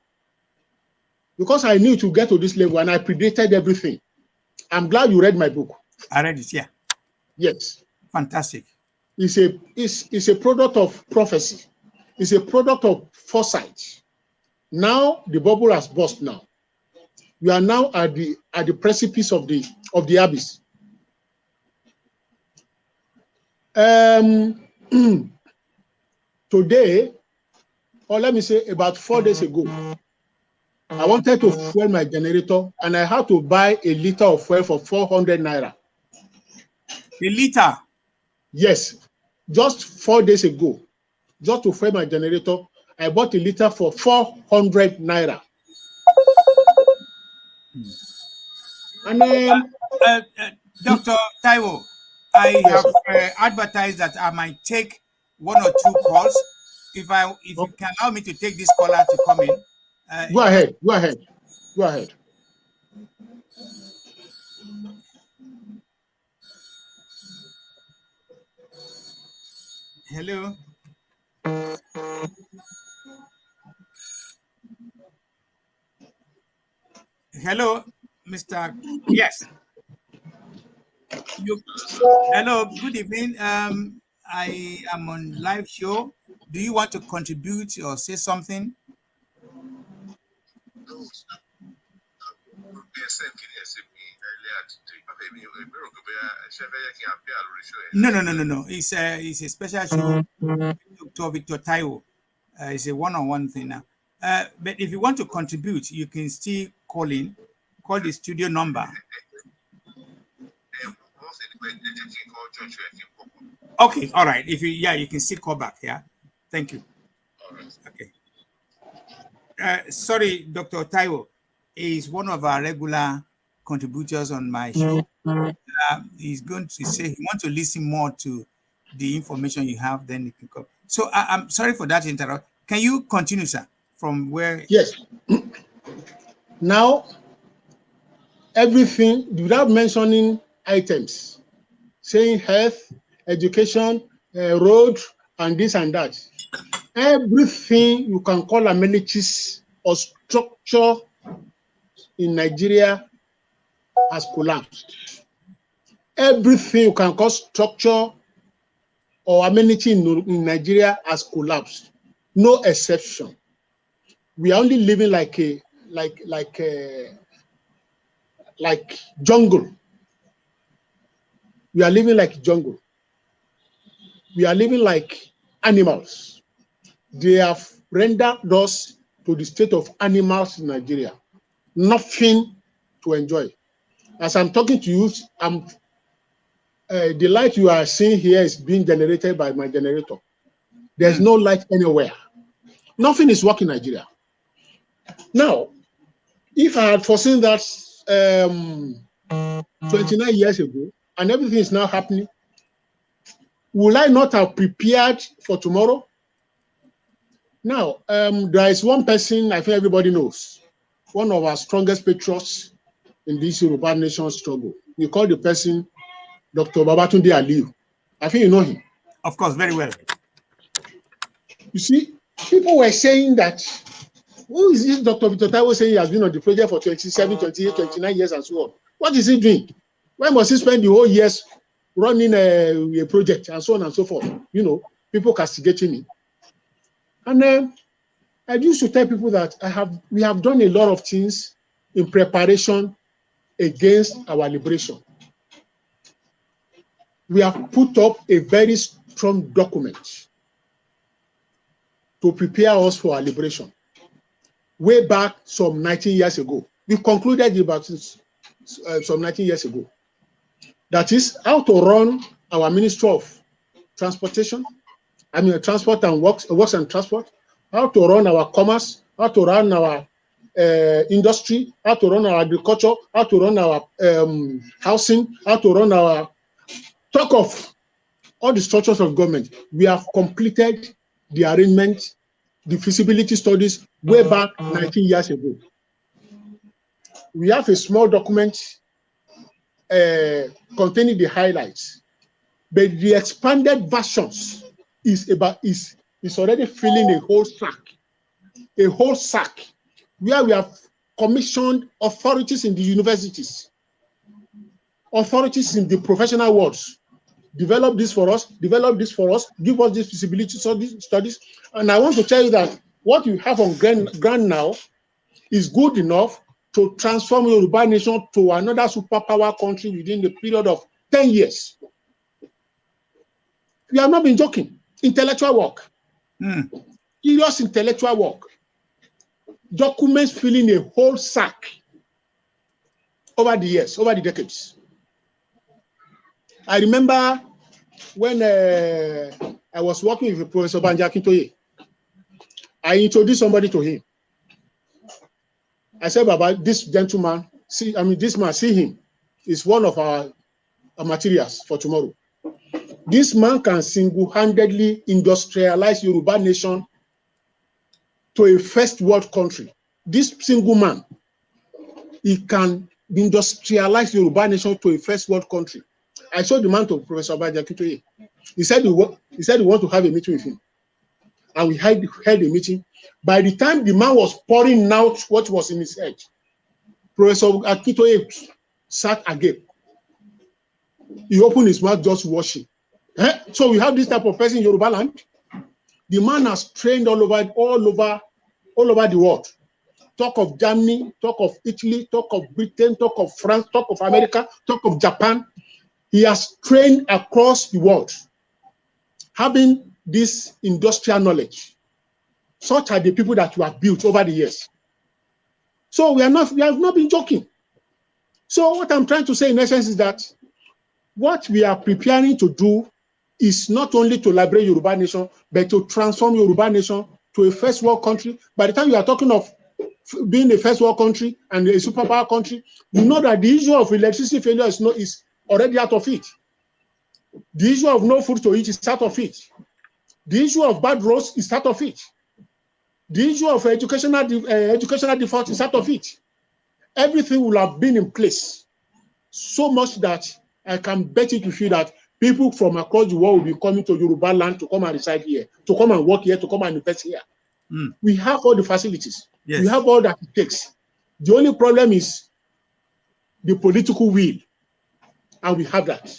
Because I knew to get to this level and I predicted everything. I'm glad you read my book. I read it, yeah. Yes. Fantastic. It's a product of prophecy. It's a product of foresight. Now the bubble has burst now. We are now at the precipice of the abyss. Today, or let me say about 4 days ago, I wanted to fuel my generator and I had to buy a liter of fuel for 400 naira. A liter? Yes. Just 4 days ago, just to fuel my generator, I bought a liter for 400 naira. And Dr. Taiwo, I have advertised that I might take 1 or 2 calls. If you can allow me to take this caller to come in. Go ahead. Hello. Hello, Mr. Yes. Hello, good evening. I am on live show. Do you want to contribute or say something? No. It's a special show. Dr. Victor Taiwo. It's a one-on-one thing now. But if you want to contribute, you can still call in. Call the studio number. Okay, all right. You can still call back. Yeah, thank you. Okay. Sorry, Dr. Taiwo is one of our regular contributors on my show. He's going to say he wants to listen more to the information you have. Then you can come. So I'm sorry for that interrupt. Can you continue, sir, from where? Yes. Now, everything without mentioning items, saying health, education, road, and this and that. Everything you can call amenities or structure in Nigeria has collapsed. Everything you can call structure or amenity in Nigeria has collapsed. No exception. We are only living like jungle. We are living like jungle. We are living like animals. They have rendered us to the state of animals in Nigeria. Nothing to enjoy. As I'm talking to you, the light you are seeing here is being generated by my generator. There's no light anywhere. Nothing is working in Nigeria. Now, if I had foreseen that 29 years ago, and everything is now happening, will I not have prepared for tomorrow? Now, there is one person I think everybody knows, one of our strongest patriots in this Yoruba nation struggle. We call the person Dr. Babatunde Aliyu. I think you know him. Of course, very well. You see, people were saying that, who is this Dr. Victor Taiwo saying he has been on the project for 27, 28, 29 years and so on? What is he doing? Why must he spend the whole years running a project and so on and so forth? You know, people castigating me. And I used to tell people that we have done a lot of things in preparation against our liberation. We have put up a very strong document to prepare us for our liberation. Way back some 19 years ago. We concluded about some 19 years ago. That is how to run our Ministry of Transportation, Transport and Works and Transport, how to run our commerce, how to run our industry, how to run our agriculture, how to run our housing, how to run our talk of all the structures of government. We have completed the arrangement, the feasibility studies way back 19 years ago. We have a small document containing the highlights, but the expanded versions is already filling a whole sack, where we have commissioned authorities in the universities, authorities in the professional worlds, develop this for us, give us this feasibility studies. And I want to tell you that what you have on ground now is good enough to transform Yoruba nation to another superpower country within the period of 10 years. We have not been joking. Intellectual work. Serious intellectual work. Documents filling a whole sack over the years, over the decades. I remember when I was working with Professor Banji Akintoye, I introduced somebody to him. I said, Baba, this gentleman, this man, see him. Is one of our materials for tomorrow. This man can single-handedly industrialize Yoruba nation to a first world country. This single man, he can industrialize Yoruba nation to a first world country. I showed the man to Professor Banji Akintoye. He said he want to have a meeting with him. And we held a meeting. By the time the man was pouring out what was in his head, Professor Akintoye sat agape. He opened his mouth just washing. So we have this type of person in Yoruba land. The man has trained all over the world. Talk of Germany, talk of Italy, talk of Britain, talk of France, talk of America, talk of Japan. He has trained across the world, having this industrial knowledge. Such are the people that you have built over the years. So we have not been joking. So what I'm trying to say in essence is that what we are preparing to do is not only to liberate Yoruba nation, but to transform Yoruba nation to a first world country. By the time you are talking of being a first world country and a superpower country, you know that the issue of electricity failure is already out of it. The issue of no food to eat is out of it. The issue of bad roads is out of it. The issue of educational default is out of it. Everything will have been in place so much that I can bet it with you that people from across the world will be coming to Yoruba land to come and reside here, to come and work here, to come and invest here. We have all the facilities. Yes. We have all that it takes. The only problem is the political will, and we have that.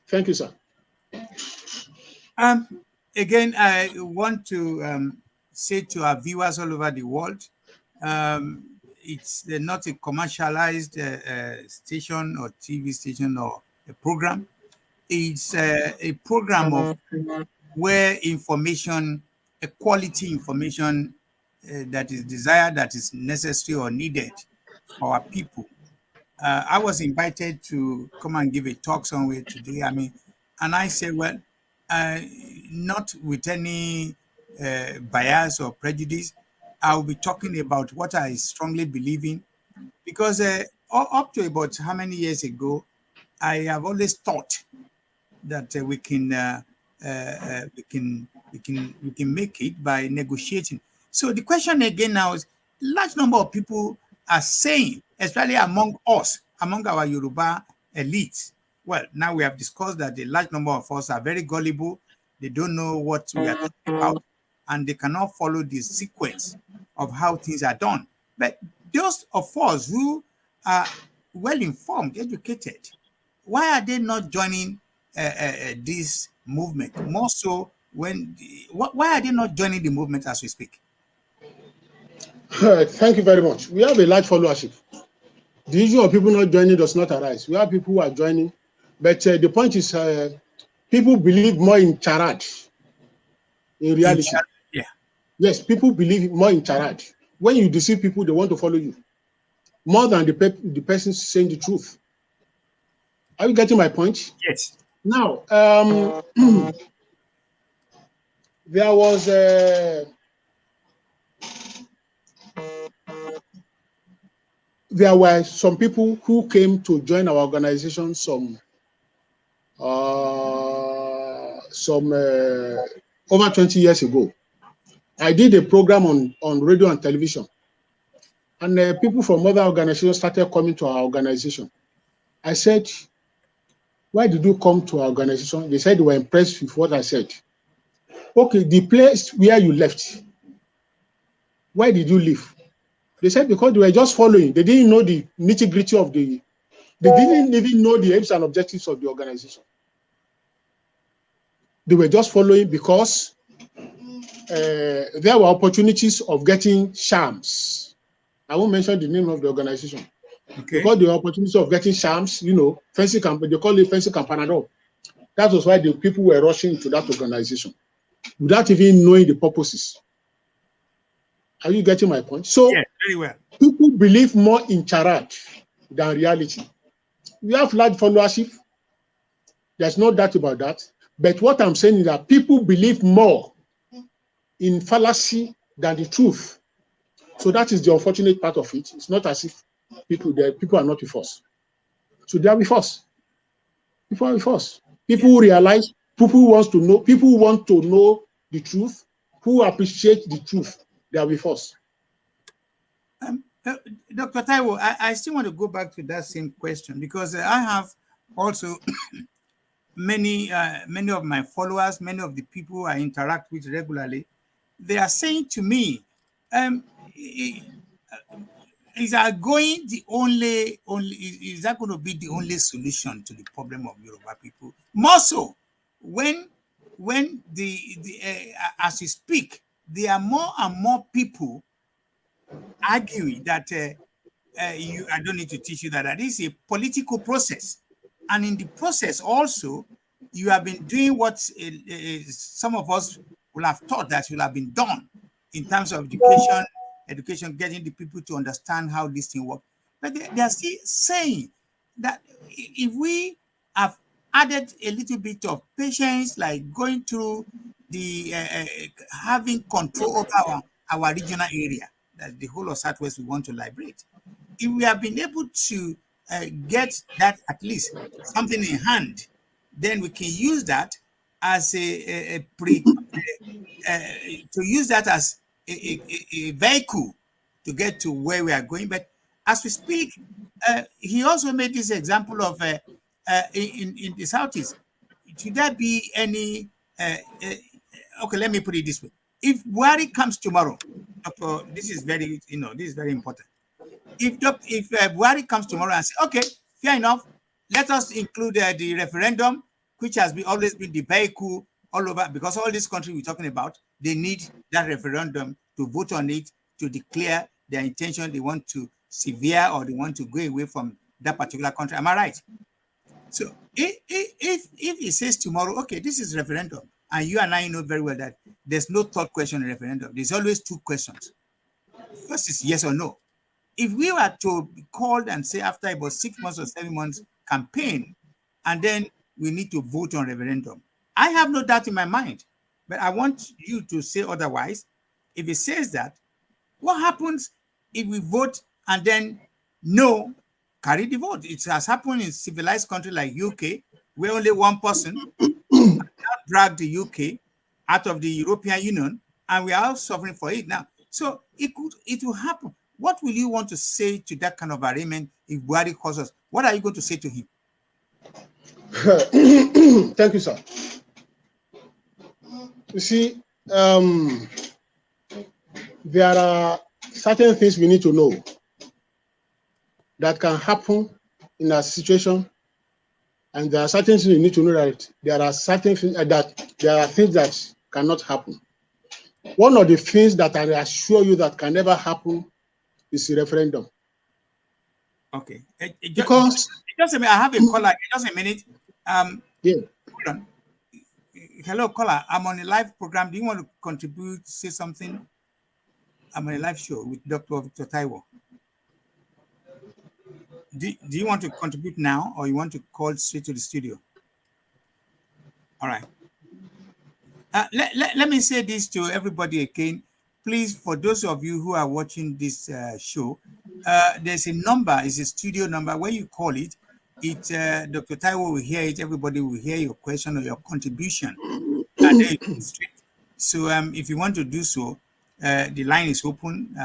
Thank you, sir. Again, I want to say to our viewers all over the world, it's not a commercialized station or TV station or a program. It's a program of where information, a quality information that is desired, that is necessary or needed for our people. I was invited to come and give a talk somewhere today. And I said, well, not with any bias or prejudice. I'll be talking about what I strongly believe in, because up to about how many years ago, I have always thought that we can make it by negotiating. So the question again now is, large number of people are saying, especially among us, among our Yoruba elites. Well, now we have discussed that the large number of us are very gullible. They don't know what we are talking about, and they cannot follow the sequence of how things are done. But those of us who are well-informed, educated, why are they not joining this movement? More so, why are they not joining the movement as we speak? Thank you very much. We have a large followership. The issue of people not joining does not arise. We have people who are joining, but the point is people believe more in charade in reality. Yeah. Yes, people believe more in charade. When you deceive people, they want to follow you more than the person saying the truth. Are you getting my point? Yes. Now, there was there were some people who came to join our organization over 20 years ago. I did a program on radio and television, and people from other organizations started coming to our organization. I said, why did you come to our organization? They said they were impressed with what I said. Okay, the place where you left, why did you leave? They said because they were just following. They didn't know the nitty-gritty of they didn't even know the aims and objectives of the organization. They were just following because there were opportunities of getting shams. I won't mention the name of the organization. Okay. Because there were opportunities of getting shams, fancy camp, they call it fancy campanado. That was why the people were rushing to that organization without even knowing the purposes. Are you getting my point? So, yeah, very well. People believe more in charade than reality. We have large followership. There's no doubt about that. But what I'm saying is that people believe more in fallacy than the truth. So that is the unfortunate part of it. It's not as if people are not with us. So they are with us. People are with us. People who realize, people want to know the truth, who appreciate the truth. They are with us. Dr. Taiwo, I still want to go back to that same question because I have also many of my followers, many of the people I interact with regularly, they are saying to me, is that going the only is that going to be the only solution to the problem of Yoruba people? More so when as you speak, there are more and more people arguing that I don't need to teach you that this is a political process, and in the process also you have been doing what some of us will have thought that will have been done in terms of education, getting the people to understand how this thing works. But they are still saying that if we have added a little bit of patience, like going through the having control over our regional area, that the whole of Southwest we want to liberate. If we have been able to get that at least something in hand, then we can use that as a vehicle to get to where we are going. But as we speak, he also made this example of in the Southeast. Should there be any? Okay, let me put it this way: if Buhari comes tomorrow, Doctor, this is very important. If Buhari comes tomorrow and says, okay, fair enough, let us include the referendum, which has always been the vehicle all over, because all these countries we're talking about, they need that referendum to vote on it, to declare their intention, they want to severe or they want to go away from that particular country. Am I right? So if he says tomorrow, okay, this is referendum, and you and I know very well that there's no third question in referendum. There's always two questions. First is yes or no. If we were to be called and say after about 6 months or 7 months campaign, and then we need to vote on referendum, I have no doubt in my mind, but I want you to say otherwise. If it says that, what happens if we vote and then no, carry the vote? It has happened in civilized countries like UK, where only one person dragged the UK out of the European Union, and we are all suffering for it now. So it will happen. What will you want to say to that kind of arraignment if Buhari calls us? What are you going to say to him? Thank you, sir. You see, there are certain things we need to know that can happen in a situation, and there are certain things you need to know that there are certain things that cannot happen. One of the things that I assure you that can never happen is a referendum. Okay. Because just a minute, I have a caller. Just a minute. Yeah. Hold on. Hello, caller. I'm on a live program. Do you want to contribute, say something? I'm on a live show with Dr. Victor Taiwo. Do you want to contribute now, or you want to call straight to the studio? All right. Let me say this to everybody again. Please, for those of you who are watching this show, there's a number, it's a studio number. When you call it, Dr. Taiwo will hear it. Everybody will hear your question or your contribution. So if you want to do so, the line is open.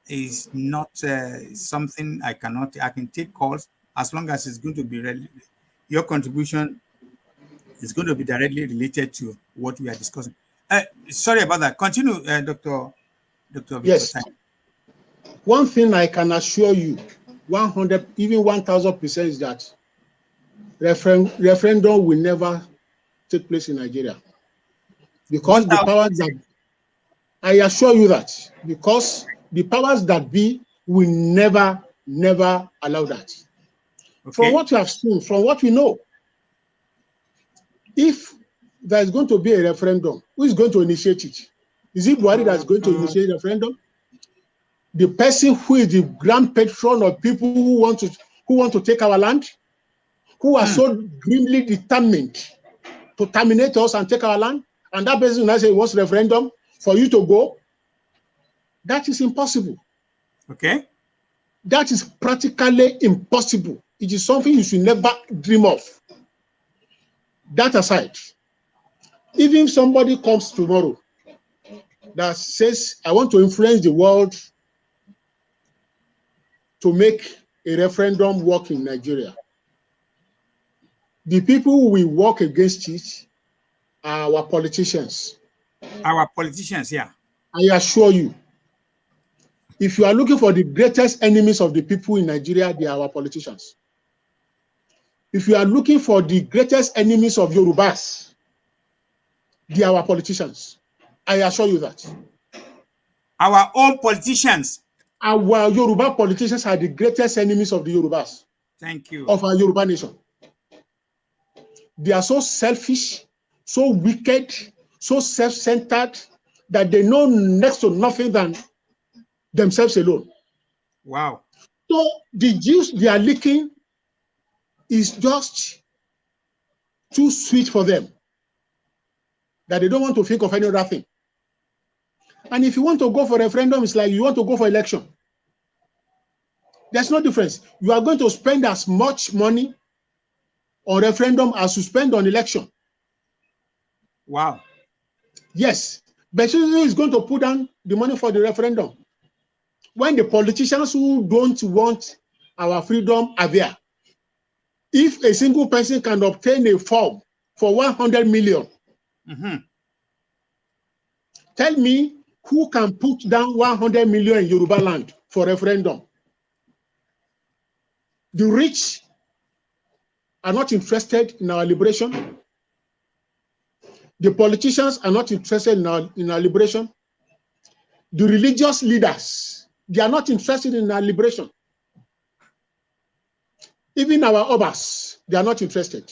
It's not something I can take calls, as long as it's going to be your contribution is going to be directly related to what we are discussing. Sorry about that. Continue, Dr. Victor. Yes. One thing I can assure you, 100, even 1,000% is that referendum will never take place in Nigeria. Because the powers that, I assure you that, because the powers that be will never allow that. Okay. From what you have seen, from what we know, if there is going to be a referendum, who is going to initiate it? Is it Buhari that is going to initiate the referendum? The person who is the grand patron of people who want to take our land, who are so grimly determined to terminate us and take our land, and that person now say he wants referendum for you to go, that is impossible. Okay. That is practically impossible. It is something you should never dream of. That aside, even if somebody comes tomorrow that says, I want to influence the world to make a referendum work in Nigeria, the people who will work against it are our politicians. Our politicians, yeah. I assure you, if you are looking for the greatest enemies of the people in Nigeria, they are our politicians. If you are looking for the greatest enemies of Yorubas, they are our politicians. I assure you that. Our own politicians. Our Yoruba politicians are the greatest enemies of the Yorubas. Thank you. Of our Yoruba nation. They are so selfish, so wicked, so self-centered that they know next to nothing than themselves alone. Wow. So the juice they are licking is just too sweet for them, that they don't want to think of any other thing. And if you want to go for referendum, it's like you want to go for election. There's no difference. You are going to spend as much money on referendum as you spend on election. Wow. Yes, but who is going to put down the money for the referendum when the politicians who don't want our freedom are there? If a single person can obtain a form for 100 million, tell me who can put down 100 million in Yoruba land for referendum? The rich are not interested in our liberation. The politicians are not interested in our liberation. The religious leaders, they are not interested in our liberation. Even our obas, they are not interested.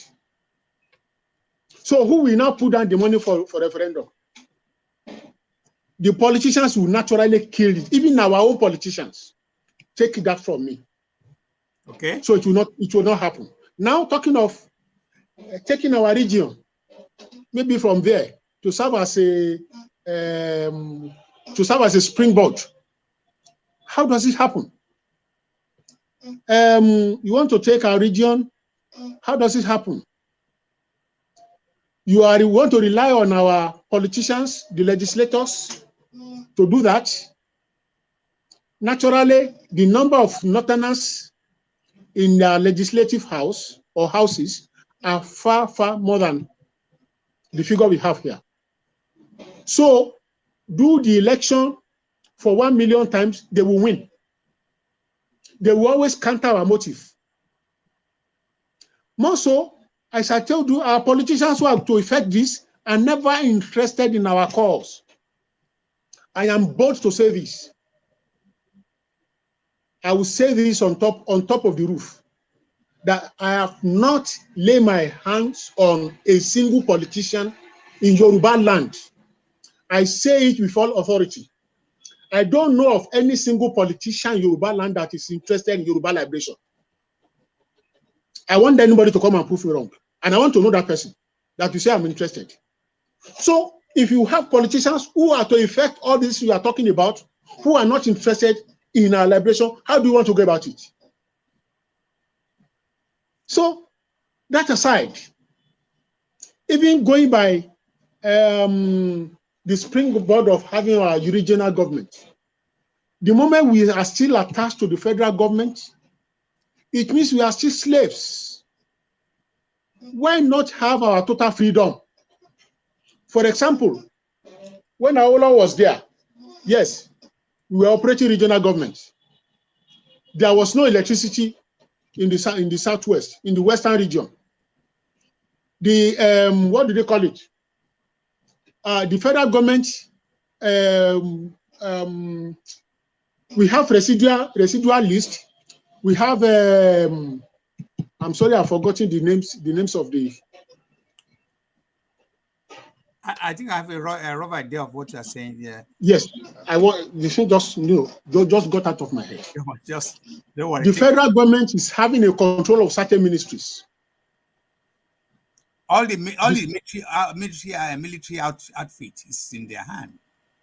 So who will now put down the money for referendum? The politicians will naturally kill it. Even our own politicians. Take that from me. Okay. So it will not happen. Now talking of taking our region, maybe from there to serve as a springboard. How does it happen? You want to take our region? How does it happen? You want to rely on our politicians, the legislators, to do that. Naturally, the number of northerners in the legislative house or houses are far more than the figure we have here. So, do the election for 1 million times, they will win. They will always counter our motive. More so, as I told you, our politicians who have to effect this are never interested in our cause. I am bold to say this. I will say this on top of the roof, that I have not laid my hands on a single politician in Yoruba land. I say it with all authority. I don't know of any single politician in Yoruba land that is interested in Yoruba liberation. I want anybody to come and prove me wrong. And I want to know that person that you say I'm interested. So if you have politicians who are to effect all this you are talking about, who are not interested in our liberation, how do you want to go about it? So that aside, even going by the springboard of having our regional government, the moment we are still attached to the federal government, it means we are still slaves. Why not have our total freedom? For example, when Awolowo was there, yes, we were operating regional governments. There was no electricity in the southwest, in the western region. The what do they call it? The federal government, we have residual list. We have I'm sorry, I've forgotten the names of the. I think I have a rough idea of what you're saying. Yeah. Yes, I want. The thing just got out of my head. Just don't worry. The federal government is having a control of certain ministries. All the military outfit is in their hand.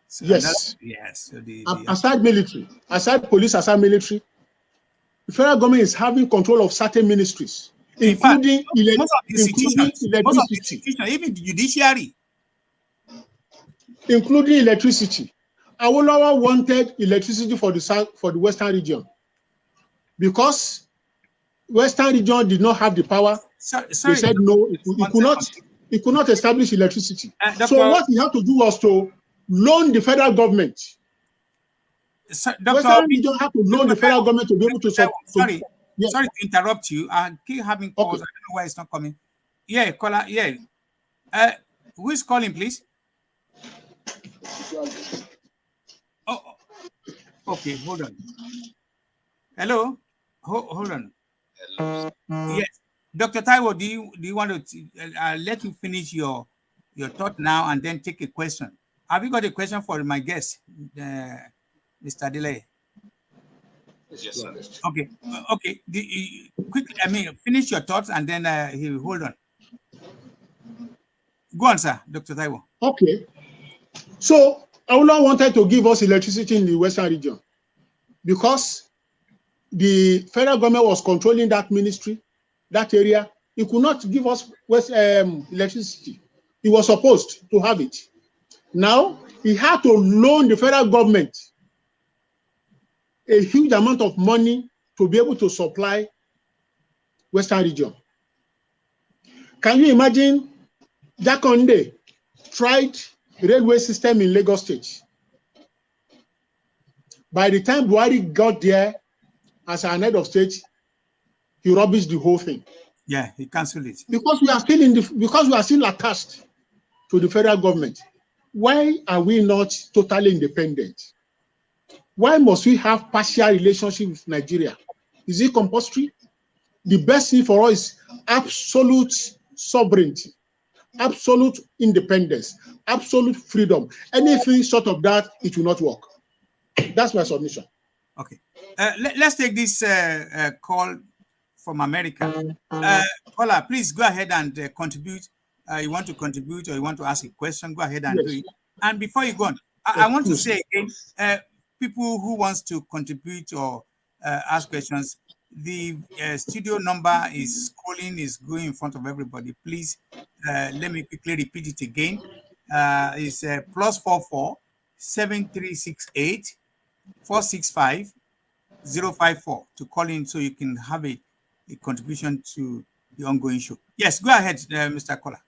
So yes. Yes. So aside military, aside police, aside military, the federal government is having control of certain ministries, including electricity, even the judiciary, including electricity. Awolowo wanted electricity for the western region because western region did not have the power. Sorry, they said no, it could not establish electricity. So what he had to do was to loan the federal government. Western region had to loan the federal government to be able to sorry to interrupt you. I keep having calls. I don't know why it's not coming. Yeah, caller. Yeah. Who is calling, please? Oh, okay. Hold on. Hello. Hold on. Hello. Yes, Dr. Taiwo, do you want to let you finish your thought now and then take a question? Have you got a question for my guest, Mr. Delay? Yes, sir. Okay. Okay. Quickly, finish your thoughts and then hold on. Go on, sir, Dr. Taiwo. Okay. So Awolowo wanted to give us electricity in the western region because the federal government was controlling that ministry, that area. He could not give us electricity. He was supposed to have it. Now, he had to loan the federal government a huge amount of money to be able to supply western region. Can you imagine Jakonde tried railway system in Lagos State? By the time Buhari got there as an head of state, he rubbished the whole thing. Yeah, he cancelled it. Because we are still attached to the federal government. Why are we not totally independent? Why must we have partial relationship with Nigeria? Is it compulsory? The best thing for us is absolute sovereignty, absolute independence, absolute freedom. Anything short of that, it will not work. That's my submission. Okay. Let's take this call from America. Paula, please go ahead and contribute. You want to contribute or you want to ask a question, go ahead and do it. And before you go on, I want to say again, people who wants to contribute or ask questions, the studio number is scrolling, is going in front of everybody. Please let me quickly repeat it again. It's +44 7368 465 054 to call in so you can have a contribution to the ongoing show. Yes, go ahead, Mr. Kola.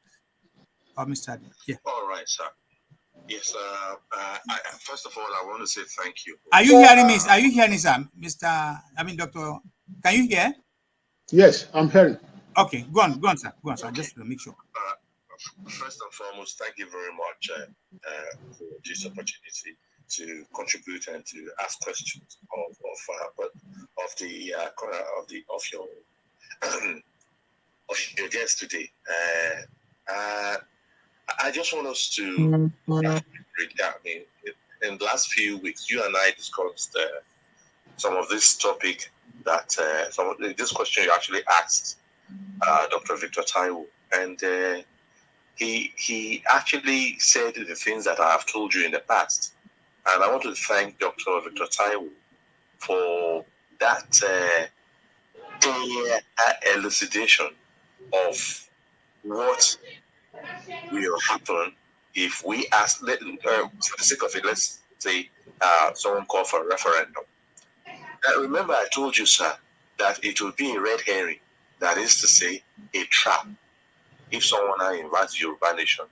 Or Mr. Yeah. All right, sir. Yes, first of all, I want to say thank you. Are you hearing me? Are you hearing me, sir? Doctor, can you hear? Yes, I'm hearing. Okay, go on, sir. Go on, sir. Just to make sure. First and foremost, thank you very much for this opportunity to contribute and to ask questions of your guest today. I just want us to break down. In the last few weeks, you and I discussed some of this topic that this question you actually asked Dr. Victor Taiwo, and he actually said the things that I have told you in the past. And I want to thank Dr. Victor Taiwo for that elucidation of what will happen if we ask, for the sake of it, let's say someone called for a referendum. Remember, I told you, sir, that it will be a red herring, that is to say, a trap, if someone now invites Yoruba Nation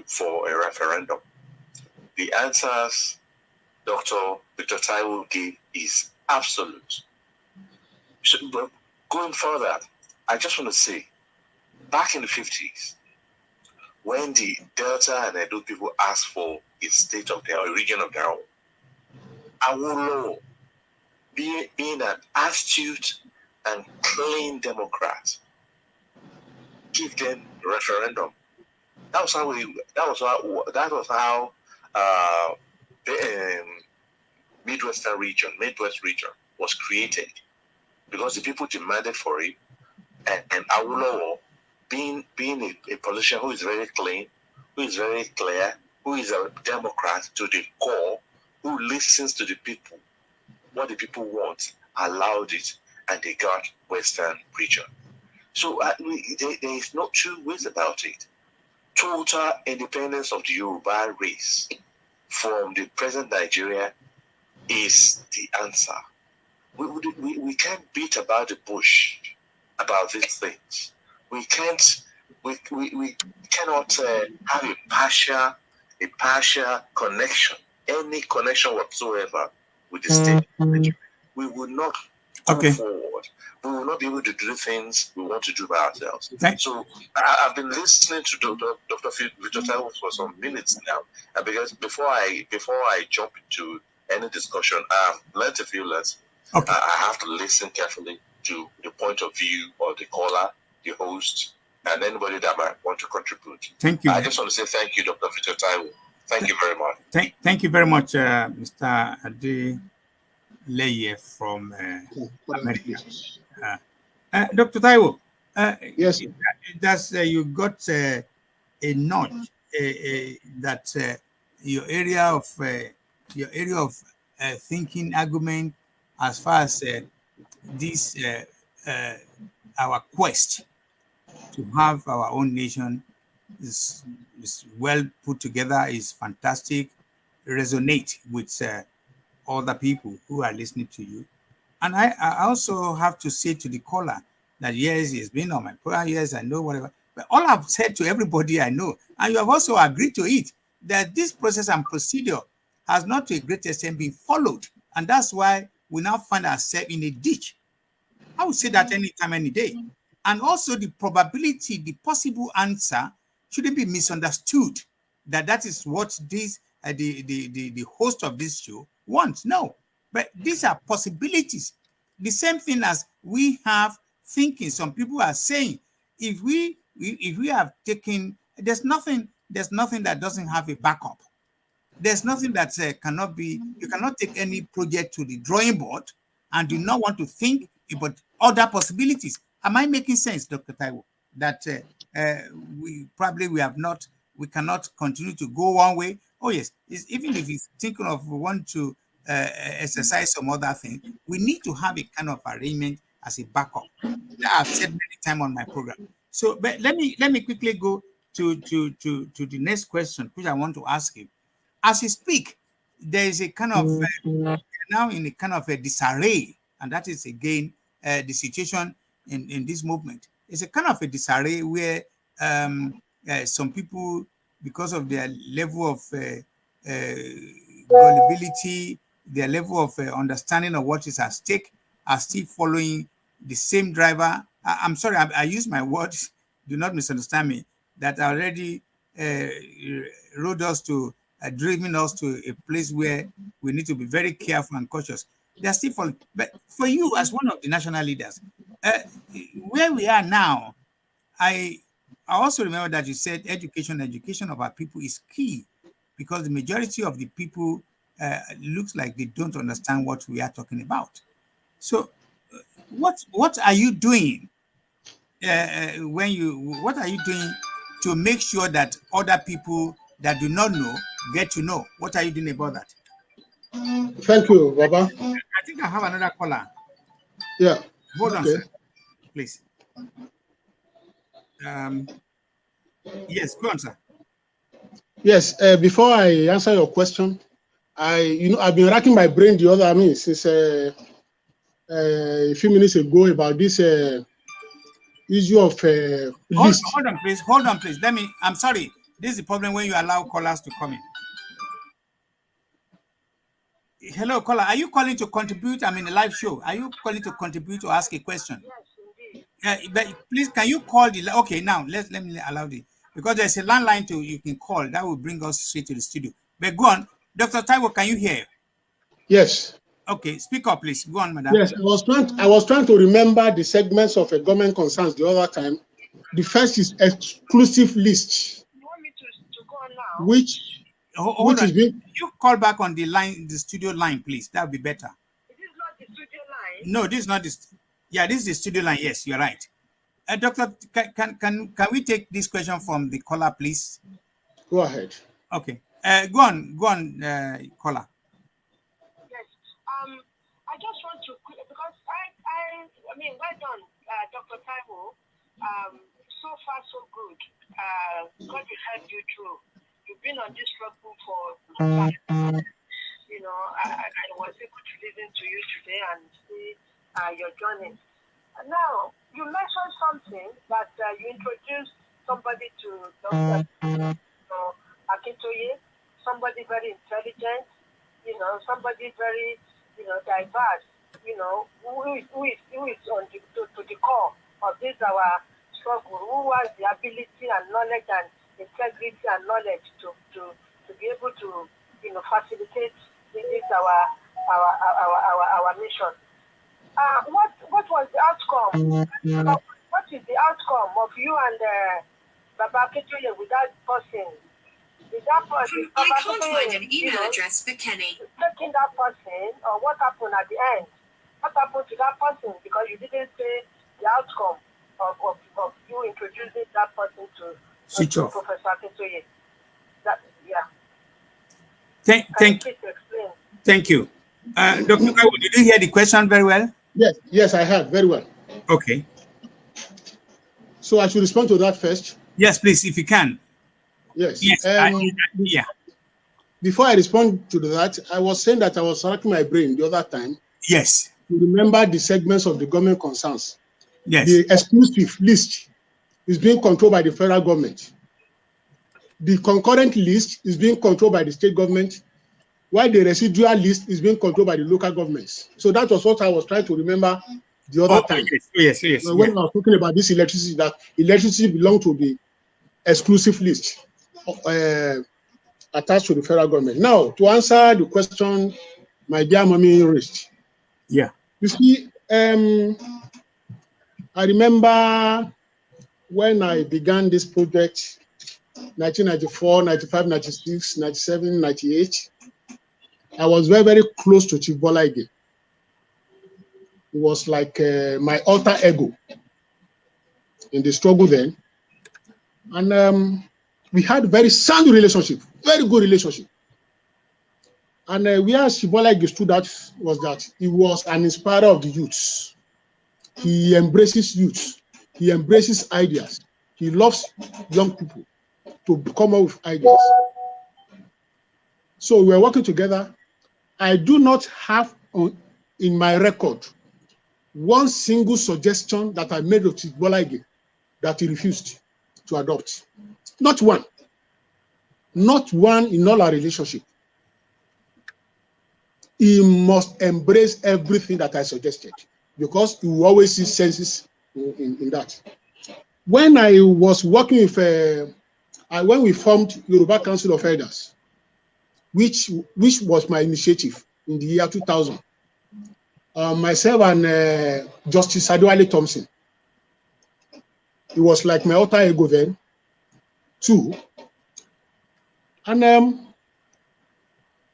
for a referendum. The answers Dr. Victor Taiwo gave is absolute. So, but going further, I just want to say, back in the 50s, when the Delta and Edo people asked for a state of their, a region of their own, Awolowo, being an astute and clean Democrat, give them the referendum. That was how the Midwest region was created, because the people demanded for it, and Awolowo, being a politician who is very clean, who is very clear, who is a Democrat to the core, who listens to the people, what the people want, allowed it, and they got Western region. So there is no two ways about it. Total independence of the Yoruba race from the present Nigeria is the answer. We can't beat about the bush about these things. We cannot have a partial connection, any connection whatsoever with the state. We would not come forward. We will not be able to do things we want to do by ourselves. So I've been listening to Dr. Victor Taiwo for some minutes now, and because before I jump into any discussion, I've learned a few lessons. I have to listen carefully to the point of view of the caller, the host, and anybody that might want to contribute. Thank you. I just want to say thank you, Dr. Victor Taiwo. Thank you very much. Thank you very much, Mr. Adeleye from America. Dr. Taiwo, yes, you got a nod that your area of thinking, argument, as far as this our quest to have our own nation is well put together, is fantastic, resonate with other people who are listening to you. And I also have to say to the caller that yes, it's been on my program, yes, I know whatever. But all I've said to everybody I know, and you have also agreed to it, that this process and procedure has not to a great extent been followed. And that's why we now find ourselves in a ditch. I would say that anytime, any day. And also the probability, the possible answer shouldn't be misunderstood, that is what this the host of this show wants. No, but these are possibilities. The same thing as we have thinking. Some people are saying, if we have taken, there's nothing that doesn't have a backup. There's nothing that cannot be. You cannot take any project to the drawing board and do not want to think about other possibilities. Am I making sense, Dr. Taiwo? That we cannot continue to go one way. Oh yes, even if he's thinking of want to exercise some other thing, we need to have a kind of arrangement as a backup. That I've said many times on my program. So, but let me quickly go to the next question, which I want to ask you. As you speak, there is a kind of now in a kind of a disarray, and that is again the situation in this movement. It's a kind of a disarray where some people, because of their level of gullibility, their level of understanding of what is at stake, are still following the same driver. I'm sorry, I use my words, do not misunderstand me, that already rode us to, driven us to a place where we need to be very careful and cautious. They are still following. But for you, as one of the national leaders, where we are now, I also remember that you said education of our people is key, because the majority of the people looks like they don't understand what we are talking about. So what are you doing what are you doing to make sure that other people that do not know get to know? What are you doing about that? Thank you, Baba. I think I have another caller. Yeah. Hold on, sir. Please. Yes, go on, sir. Yes. Before I answer your question, I've been racking my brain since a few minutes ago about this issue of list. Hold on, please. Hold on, please. I'm sorry. This is the problem when you allow callers to come in. Hello, caller. Are you calling to contribute? I'm in a live show. Are you calling to contribute or ask a question? Yes, indeed. But please, can you call the? Okay, now let me allow the, because there's a landline you can call that will bring us straight to the studio. But go on, Dr. Taiwo. Can you hear? Yes. Okay, speak up, please. Go on, madam. Yes, I was trying to remember the segments of a government concerns the other time. The first is exclusive list. You want me to go on now? Which is being... You call back on the line, the studio line, please. That would be better. Is this not the studio line? No, this is not this. Yeah, this is the studio line. Yes, you're right. Doctor, can we take this question from the caller, please? Go ahead. Okay. Go on, caller. Yes. I just want to, because I mean, well done, Dr. Taiwo. So far, so good. God will help you through. You've been on this struggle for some time. You know, I was able to listen to you today and see your journey. And now, you mentioned something that you introduced somebody to Dr. Akintoye, somebody very intelligent, you know, somebody very, you know, diverse, you know, who is on to the core of this our struggle, who has the ability and knowledge and integrity and knowledge to be able to, you know, facilitate this our mission. What was the outcome? What is the outcome of you and Baba Akintoye with that person? Did that person? I can't find an email address for Kenny. Taking that person, or what happened at the end? What happened to that person? Because you didn't say the outcome of you introducing that person to Professor Akintoye. Thank you. Dr. Taiwo, did you hear the question very well? Yes, I have very well. Okay. So I should respond to that first? Yes, please, if you can. Yes. Yeah. Before I respond to that, I was saying that I was racking my brain the other time. Yes. To remember the segments of the government concerns. Yes. The exclusive list is being controlled by the federal government. The concurrent list is being controlled by the state government, while the residual list is being controlled by the local governments. So that was what I was trying to remember the other time. Yes. When I was talking about this electricity, that electricity belongs to the exclusive list attached to the federal government. Now, to answer the question my dear mommy raised. Yeah. You see, I remember when I began this project, 1994, 95, 96, 97, 98, I was very, very close to Chief Bola Ige. It was like my alter ego in the struggle then. And we had a very sound relationship, very good relationship. And where Chief Bola Ige stood out was that he was an inspirer of the youths. He embraces youth. He embraces ideas. He loves young people to come up with ideas. So we were working together. I do not have in my record one single suggestion that I made of Chief Bola Ige that he refused to adopt. Not one. Not one in all our relationship. He must embrace everything that I suggested because he will always see senses in that. When I was working with, when we formed Yoruba Council of Elders, which was my initiative in the year 2000, myself and Justice Adewale Thompson, it was like my alter ego then, too. And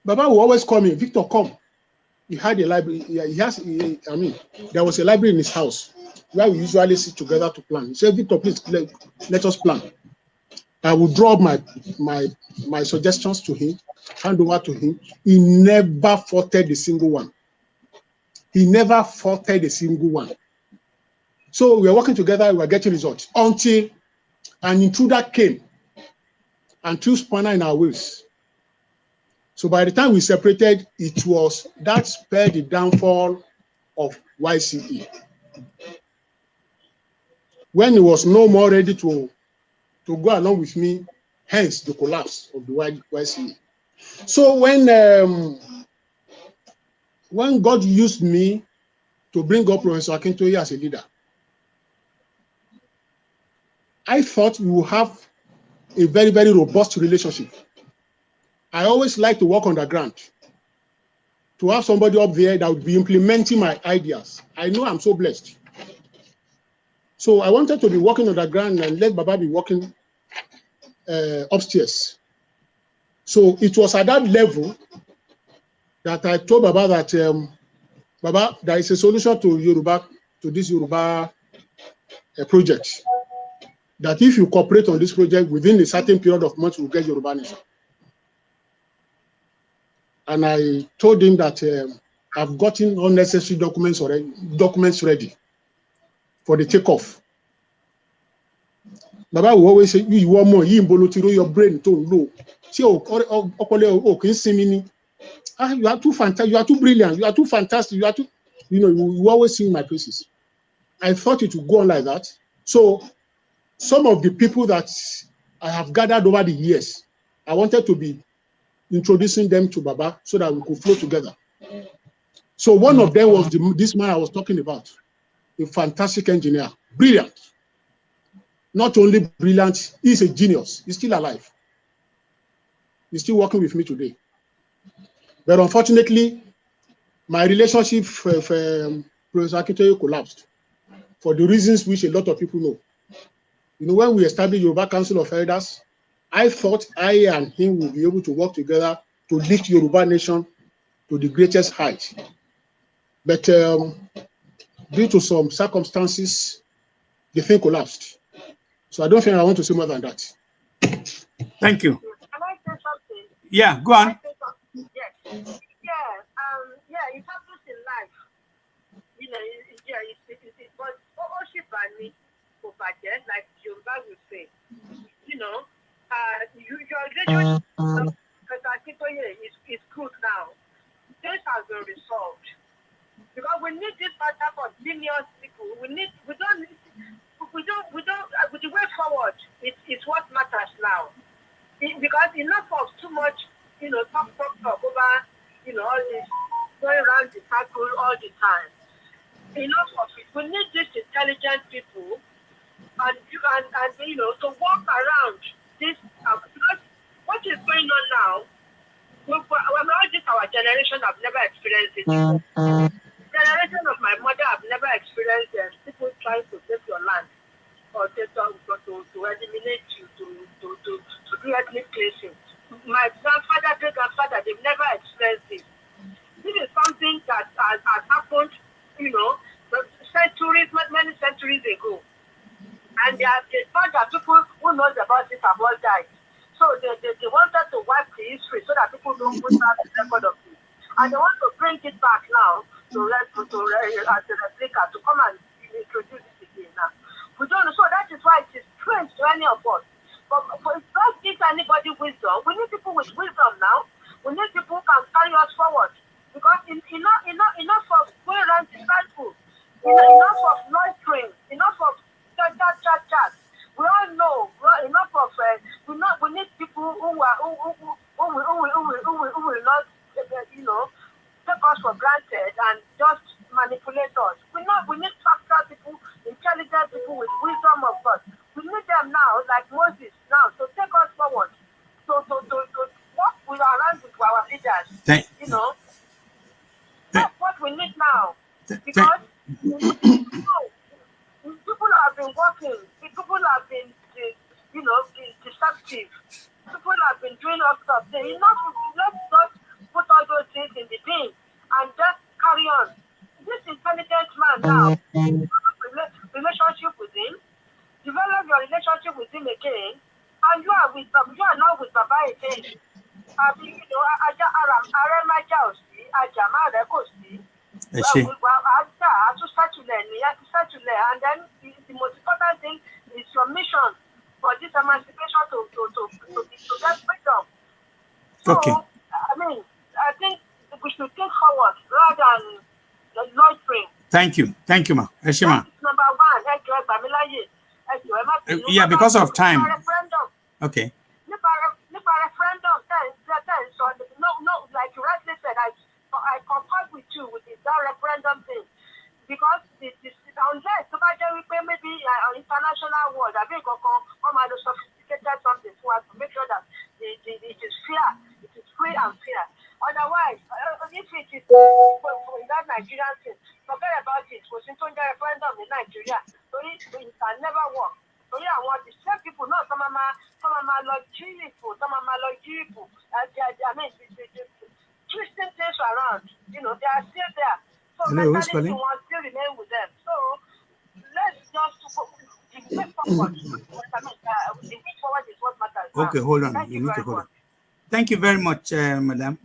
Baba will always call me, Victor, come. He had a library. There was a library in his house where we usually sit together to plan. He said, Victor, please let us plan. I will draw my suggestions to him, hand over to him. He never faulted a single one. He never faulted a single one. So we were working together, we were getting results until an intruder came and threw spanner in our wheels. So by the time we separated, it was that spurred the downfall of YCE. When he was no more ready to go along with me, hence the collapse of the YCE. So when God used me to bring up Professor Akintoye as a leader, I thought we would have a very, very robust relationship. I always like to work on the ground, to have somebody up there that would be implementing my ideas. I know I'm so blessed. So I wanted to be working on the ground and let Baba be working upstairs. So it was at that level that I told Baba that, Baba, there is a solution to this Yoruba project. That if you cooperate on this project within a certain period of months, we'll get Yoruba nation. And I told him that I've gotten all necessary documents ready for the takeoff. Baba will always say, you want more, you your brain too low. See, you are too fantastic, you are too brilliant, you are too fantastic, you are too, you always sing my praises. I thought it would go on like that. So some of the people that I have gathered over the years, I wanted to be introducing them to Baba so that we could flow together. So one of them was this man I was talking about, a fantastic engineer, brilliant. Not only brilliant, he's a genius. He's still alive. He's still working with me today. But unfortunately, my relationship with Professor Akintoye collapsed for the reasons which a lot of people know. When we established Yoruba Council of Elders, I thought I and him would be able to work together to lift Yoruba nation to the greatest height. But due to some circumstances, the thing collapsed. So I don't think I want to say more than that. Thank you. Can I say something? Yeah, go on. Yes. It happens in life. But like Yoruba will say, your relationship with Akintoye is good now. This has been resolved. Because we need this type of genius people. With the way forward, it's what matters now. Because enough of too much, talk over, all this going around the circle all the time. Enough of it. We need these intelligent people and to walk around this. Because what is going on now, all this our generation have never experienced it before. Generation of my mother have never experienced people trying to take your land or to eliminate you, to do ethnic cleansing. My grandfather, great grandfather, they've never experienced this. This is something that has happened, centuries, many centuries ago. And they thought that people who knows about this have all died. So they wanted to wipe the history so that people don't put out the record of it. And they want to bring it back now as a replica to come and introduce it again now. We don't know. So that is why it is strange to any of us. But it doesn't give anybody wisdom. We need people with wisdom now. We need people who can carry us forward. Because enough of going around the cycle, enough of loitering, enough of chat. We all know enough of we need people who will not take us for granted and just manipulate us. We need practical people, intelligent people with wisdom of God. We need them now, like Moses now, to take us forward. To walk with our leaders. That's what we need now. Because people have been working, people have been deceptive. People have been doing all stuff. Let's not put all those things in the bin and just carry on. This intelligent man now, relationship with him, develop your relationship with him again, and you are now with Baba again. And then the most important thing is your mission for this emancipation to get freedom. So, Okay. I think we should think forward rather than loitering. Thank you, ma. Eshima. Number one, Yeah, because of time. Okay. Referendum, so no, like you rightly said, I concur with you with that referendum thing, because unless maybe international world, I think sophisticated something to make sure that it is fair, it is free and fair. Otherwise, if it is in that Nigerian thing, forget about it. Because in the referendum in Nigeria, so it can never work. So yeah, I want the same people, not some of my logical, I mean, twisting things around. You know, they are still there. So mentality will still remain with them. So let's just move forward. The way forward is what matters. Okay, hold on. You need to hold on. Thank you very much, madam.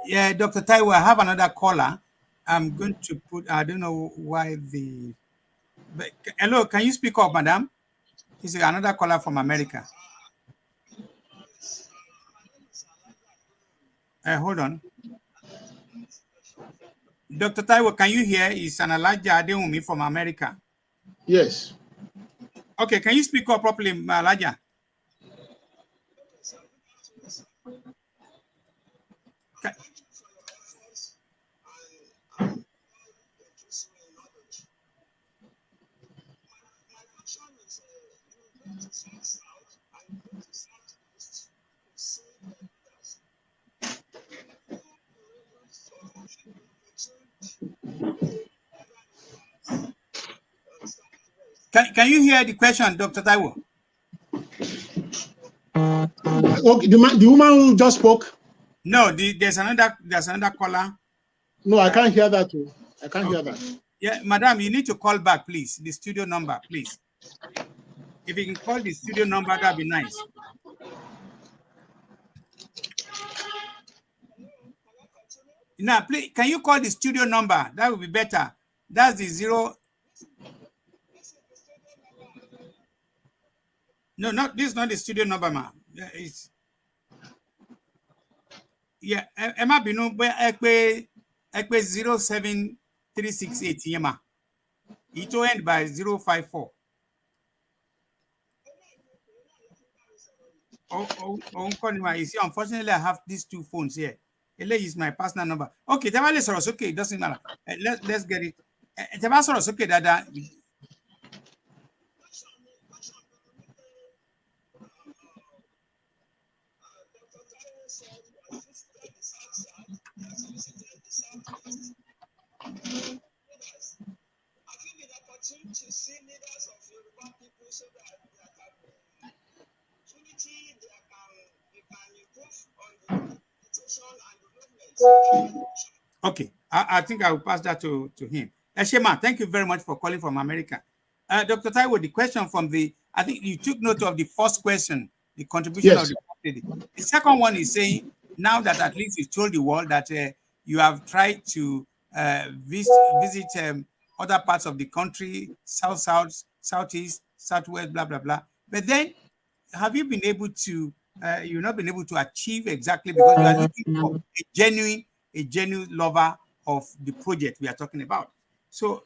Yeah, Dr. Taiwo, I have another caller. I'm going to put, I don't know why but, hello, can you speak up, madam? This is another caller from America. Hold on. Dr. Taiwo, can you hear? It's an Alaja Adewumi from America. Yes. Okay, can you speak up properly, Alaja? Can you hear the question, Dr. Taiwo? Okay, the woman who just spoke. No, there's another caller. No, I can't hear that too. I can't hear that. Yeah, madam, you need to call back, please. The studio number, please. If you can call the studio number, that'd be nice. Now, please, can you call the studio number? That would be better. That's the 0. No, this is not the studio number, ma. It's yeah. Emma Binu, ekpe 07368 yema. It will end by 054. You see, unfortunately, I have these two phones here. Ele is my personal number. Okay, okay, it doesn't matter. Let's get it. Okay, Dada. To see leaders of Yoruba people so that there can be unity, they can improve on the situation and the movement. Okay, I think I will pass that to him. Eshema, thank you very much for calling from America. Dr. Taiwo, the question from I think you took note of the first question, the contribution of the lady. The second one is saying, now that at least you told the world that you have tried to visit other parts of the country, south, southeast, southwest, blah, blah, blah. But then, have you been able to, you've not been able to achieve exactly because you are looking for a genuine lover of the project we are talking about. So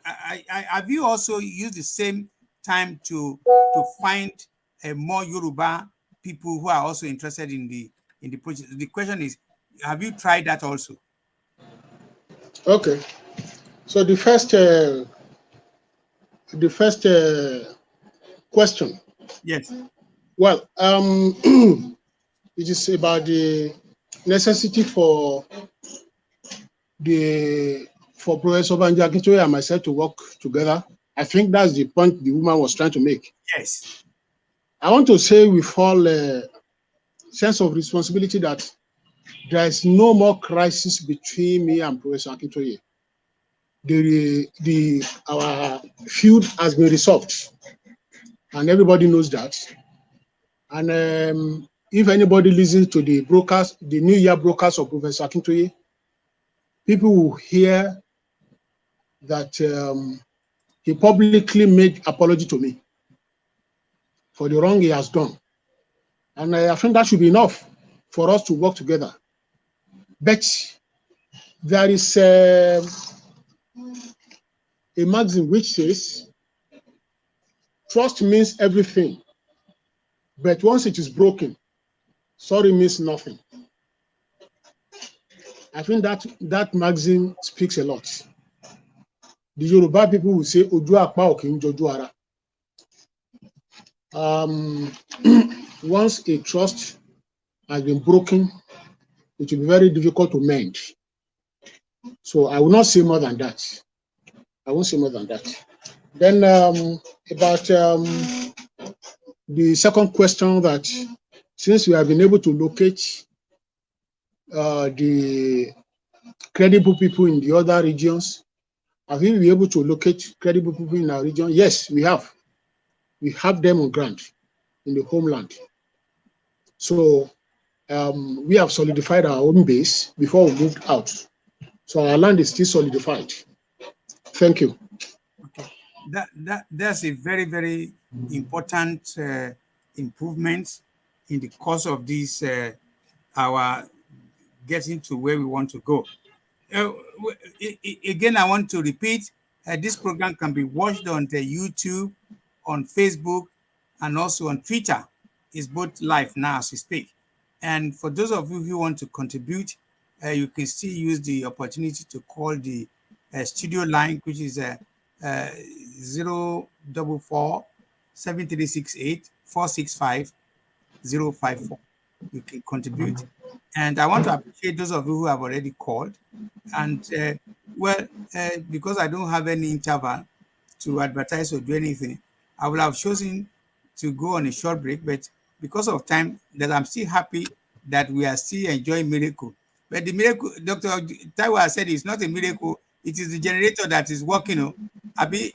have you also used the same time to find more Yoruba people who are also interested in the project? The question is, have you tried that also? Okay. So the first question. Yes. Well, it is about the necessity for Professor Banji Akintoye and myself to work together. I think that's the point the woman was trying to make. Yes. I want to say with all sense of responsibility that there is no more crisis between me and Professor Akintoye. Our feud has been resolved, and everybody knows that. And if anybody listens to the New Year broadcast of Professor Akintoye, people will hear that he publicly made apology to me for the wrong he has done. And I think that should be enough for us to work together. But there is a magazine which says, trust means everything, but once it is broken, sorry means nothing. I think that magazine speaks a lot. The Yoruba people will say, OODUA pa okin joju ara. Once a trust has been broken, it will be very difficult to mend. So I will not say more than that. I won't say more than that. Then about the second question, that since we have been able to locate the credible people in the other regions, have we been able to locate credible people in our region? Yes, we have. We have them on ground in the homeland. So we have solidified our own base before we moved out. So our land is still solidified. Thank you. Okay, that's a very, very important improvement in the course of this our getting to where we want to go. Again, I want to repeat, this program can be watched on the YouTube, on Facebook, and also on Twitter. It's both live now as we speak. And for those of you who want to contribute, you can still use the opportunity to call the studio line, which is 044 7368 465 054. You can contribute. And I want to appreciate those of you who have already called. And because I don't have any interval to advertise or do anything, I will have chosen to go on a short break. But because of time, that I'm still happy that we are still enjoying miracle. But the miracle, Dr. Taiwo has said, it's not a miracle. It is the generator that is working. Abi,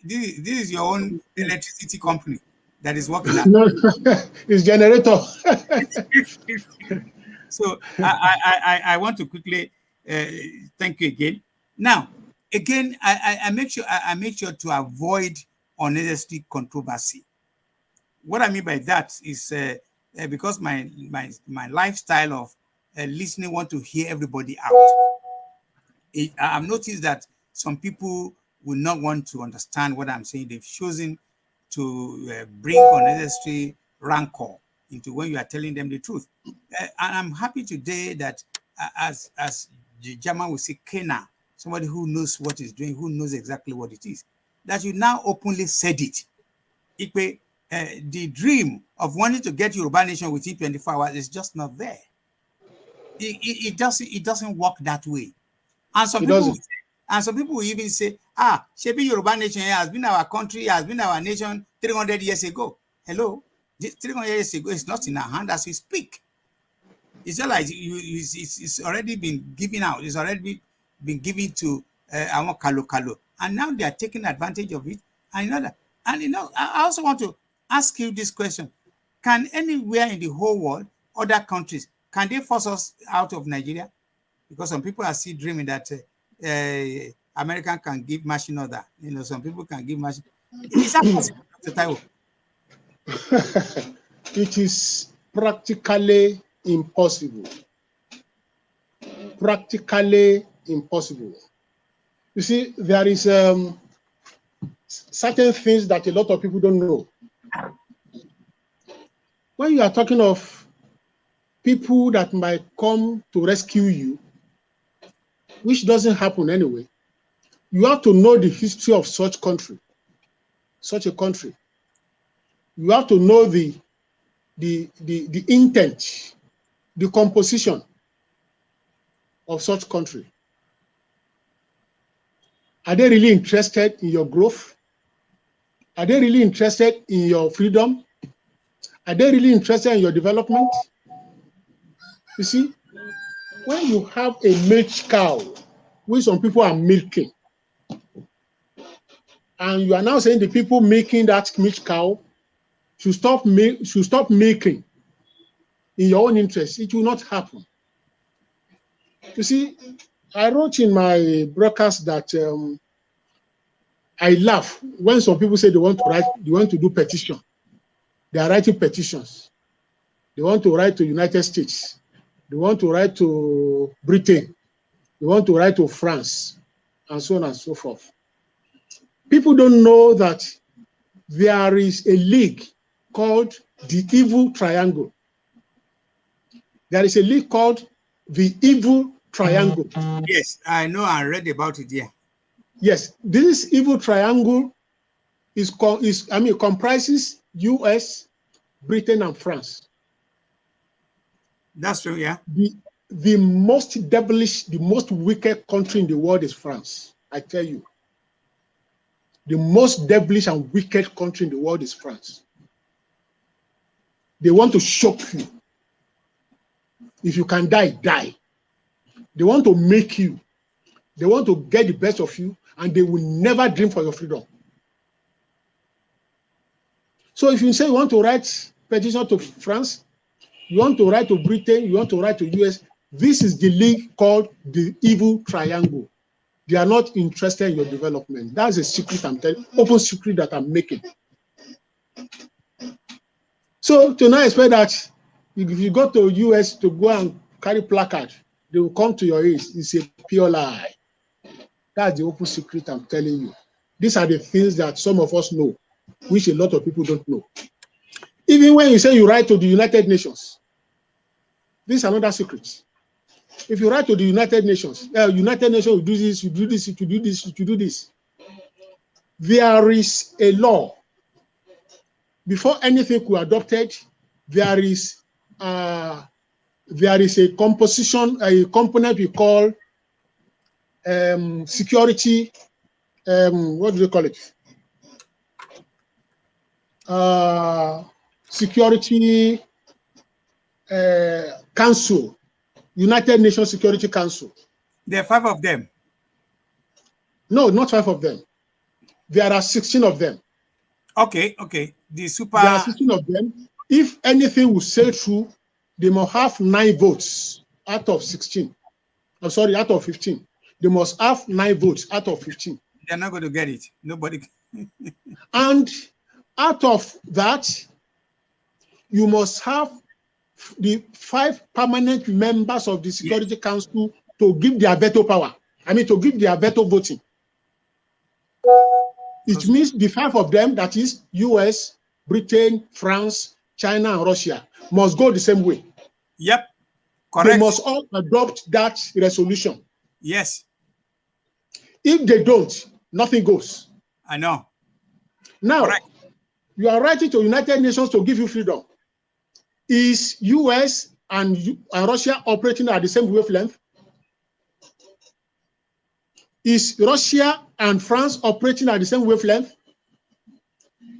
this is your own electricity company that is working? No, it's generator. So I want to quickly thank you again. Now, again, I make sure to avoid unnecessary controversy. What I mean by that is because my lifestyle of listening, want to hear everybody out. I've noticed that some people will not want to understand what I'm saying. They've chosen to bring unnecessary rancor into when you are telling them the truth. And I'm happy today that as the German will say, Kena, somebody who knows what he's doing, who knows exactly what it is, that you now openly said it. The dream of wanting to get Yoruba nation within 24 hours is just not there. It doesn't work that way. And some people will even say, Shebi Yoruba nation has been our country, has been our nation 300 years ago. Hello, 300 years ago, it's not in our hand as we speak. It's just like it's already been given out. It's already been given to our Kalo, and now they are taking advantage of it. And that. And I also want to ask you this question: can anywhere in the whole world, other countries, can they force us out of Nigeria? Because some people are still dreaming that American can give machine order. Some people can give machine. Is that possible, Dr. Taiwo? It is practically impossible. Practically impossible. You see, there is certain things that a lot of people don't know. When you are talking of people that might come to rescue you, which doesn't happen anyway, you have to know the history of such a country. You have to know the intent, the composition of such country. Are they really interested in your growth? Are they really interested in your freedom? Are they really interested in your development? You see, when you have a milk cow, which some people are milking, and you are now saying the people making that milk cow should stop milking in your own interest, it will not happen. You see, I wrote in my broadcast that I laugh when some people say they want to do petition. They are writing petitions. They want to write to United States. They want to write to Britain. They want to write to France. and so on and so forth. People don't know that there is a league called the Evil Triangle. There is a league called the Evil Triangle. Yes, I know. I read about it. Yeah. Yes, this Evil Triangle comprises US, Britain, and France. That's true. Yeah. The most devilish, the most wicked country in the world is France. I tell you, the most devilish and wicked country in the world is France. They want to shock you. If you can die, die. They want to make you. They want to get the best of you, and they will never dream for your freedom. So if you say you want to write petition to France, you want to write to Britain, you want to write to US, this is the league called the Evil Triangle. They are not interested in your development. That's a secret I'm telling, open secret that I'm making. So to not expect that if you go to US to go and carry placard, they will come to your aid. It's a pure lie. That's the open secret I'm telling you. These are the things that some of us know, which a lot of people don't know. Even when you say you write to the United Nations, this is another secret. If you write to the United Nations will do this, you do this, you do this, you do this. There is a law. Before anything could be adopted, there is a composition, a component we call security. What do they call it? Security Council, United Nations Security Council. There are 5 of them. No, not 5 of them. There are 16 of them. Okay. The super. There are 16 of them. If anything will sail through, they must have 9 votes out of 16. I'm sorry, out of 15. They must have 9 votes out of 15. They're not going to get it. Nobody. And out of that, you must have the 5 permanent members of the Security Council to give their veto power. To give their veto voting. It means the 5 of them, that is US, Britain, France, China, and Russia, must go the same way. Yep. Correct. They must all adopt that resolution. Yes. If they don't, nothing goes. I know. Now, correct. You are writing to United Nations to give you freedom. Is US and Russia operating at the same wavelength? Is Russia and France operating at the same wavelength?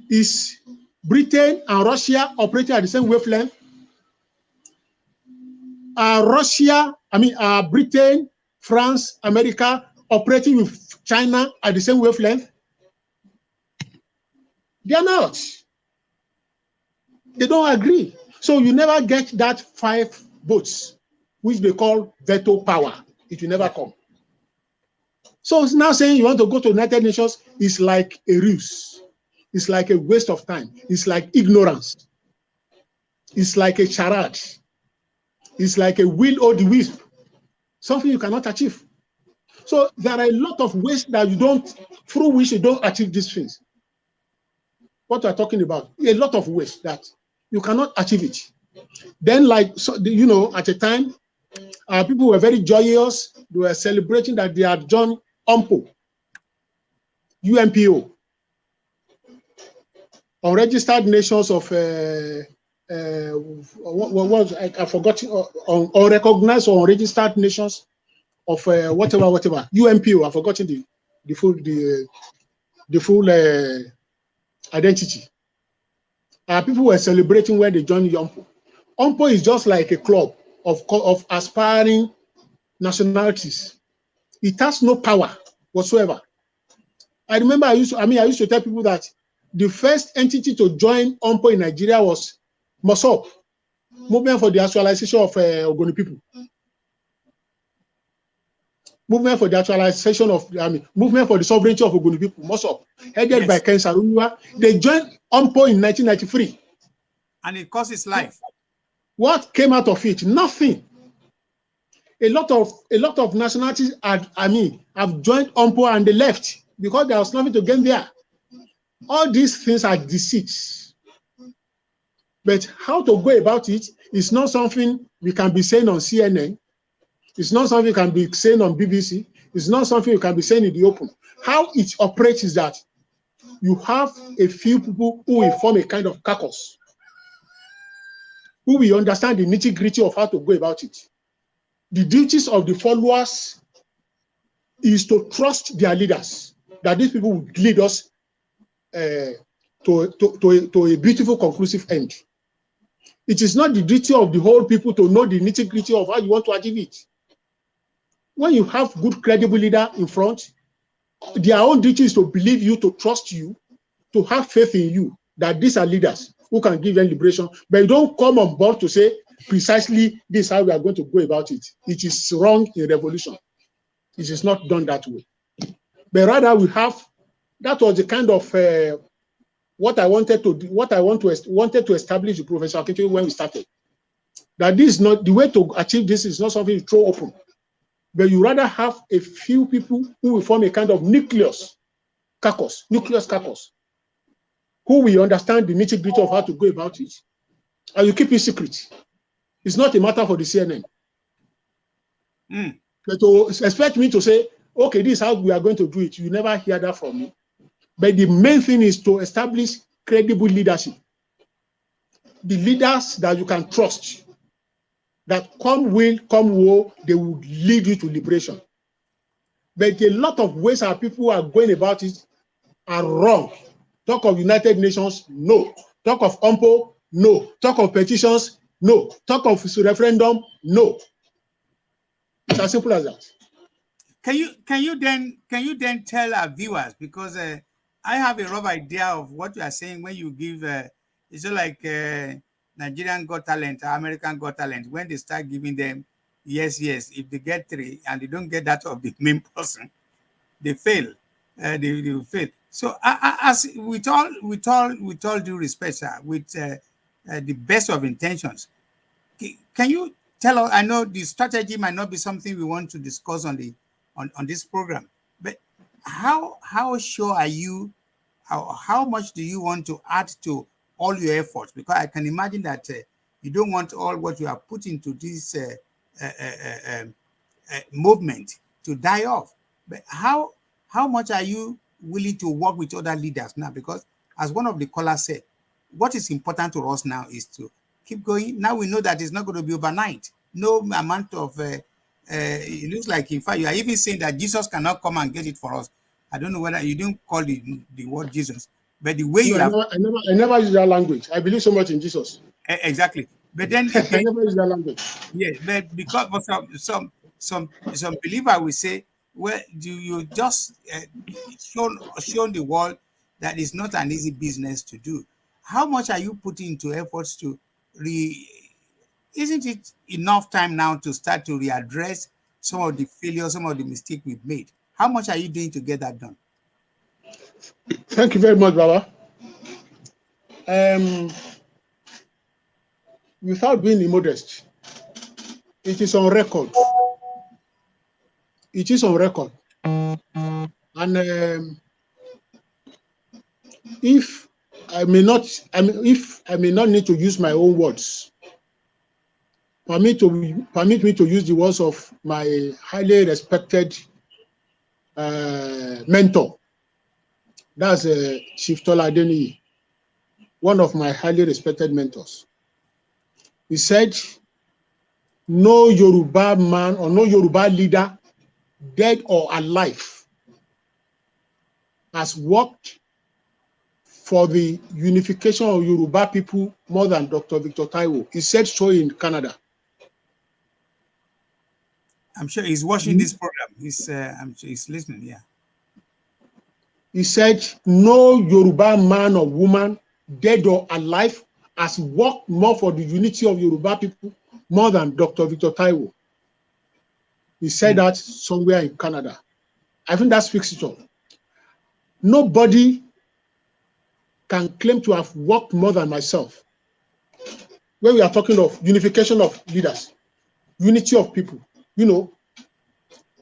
Is Britain and Russia operating at the same wavelength? Are Britain, France, America operating with China at the same wavelength? They are not. They don't agree. So you never get that 5 votes, which they call veto power. It will never come. So it's now saying you want to go to the United Nations is like a ruse. It's like a waste of time. It's like ignorance. It's like a charade. It's like a will-o'-the-wisp. Something you cannot achieve. So there are a lot of ways that through which you don't achieve these things. What we're talking about, a lot of ways that you cannot achieve it. Then, at a time, people were very joyous. They were celebrating that they had joined UNPO, UNPO, Unregistered Nations of unrecognized or unregistered nations of whatever UNPO. I've forgotten the full identity. People were celebrating when they joined UNPO. UNPO is just like a club of aspiring nationalities. It has no power whatsoever. I remember I used to tell people that the first entity to join UNPO in Nigeria was MOSOP, Movement for the Actualization of Ogoni People. Movement for the Actualization of, Movement for the Sovereignty of Ogoni People, MOSOP, headed by Ken Sarunwa. They joined UNPO in 1993. And it cost his life. What came out of it? Nothing. A lot of nationalities have joined OMPO and they left because there was nothing to gain there. All these things are deceits. But how to go about it is not something we can be saying on CNN. It's not something you can be saying on BBC. It's not something you can be saying in the open. How it operates is that you have a few people who will form a kind of caucus, who will understand the nitty-gritty of how to go about it. The duties of the followers is to trust their leaders, that these people will lead us to a beautiful, conclusive end. It is not the duty of the whole people to know the nitty-gritty of how you want to achieve it. When you have good, credible leader in front, their own duty is to believe you, to trust you, to have faith in you, that these are leaders who can give them liberation. But you don't come on board to say precisely this is how we are going to go about it. It is wrong in revolution. It is not done that way. But rather we have, that was the kind of what I wanted to establish with Professor Akintoye when we started. That this is not the way to achieve this, is not something you throw open. But you rather have a few people who will form a kind of nucleus caucus, who will understand the nitty-gritty of how to go about it, and you keep it secret. It's not a matter for the CNN. But to expect me to say, okay, this is how we are going to do it, you never hear that from me. But the main thing is to establish credible leadership. The leaders that you can trust, that come will, come woe, they will lead you to liberation. But a lot of ways our people are going about it are wrong. Talk of United Nations, no. Talk of OMPO, no. Talk of petitions, no. Talk of referendum, no. It's as simple as that. Can you then tell our viewers, because I have a rough idea of what you are saying when you give it's like Nigerian Got Talent, American Got Talent, when they start giving them yes, if they get 3 and they don't get that of the main person, they fail. They will fail. So as with all due respect, sir, with the best of intentions, can you tell us? I know the strategy might not be something we want to discuss on this program, but how sure are you? How much do you want to add to all your efforts? Because I can imagine that you don't want all what you have put into this movement to die off. But how much are you willing to work with other leaders now? Because as one of the callers said, what is important to us now is to keep going. Now we know that it's not going to be overnight. No amount of it looks like, in fact, you are even saying that Jesus cannot come and get it for us. I don't know whether you didn't call the word Jesus, but the way you have... I never use that language. I believe so much in Jesus. Exactly. But then I never use that language. Yes, but because for some believer will say, well, you just shown the world that it's not an easy business to do. How much are you putting into efforts to isn't it enough time now to start to readdress some of the failures, some of the mistakes we've made? How much are you doing to get that done? Thank you very much, Baba. Without being immodest, it is on record. It is on record. And if I may not need to use my own words, permit me to use the words of my highly respected mentor. That's Chief Tola Adeniyi, one of my highly respected mentors. He said, no Yoruba man or no Yoruba leader, dead or alive, has worked for the unification of Yoruba people more than Dr. Victor Taiwo. He said so in Canada. I'm sure he's watching this program. I'm sure he's listening, yeah. He said, no Yoruba man or woman, dead or alive, has worked more for the unity of Yoruba people more than Dr. Victor Taiwo. He said that somewhere in Canada. I think that speaks it all. Nobody can claim to have worked more than myself. When we are talking of unification of leaders, unity of people, You know,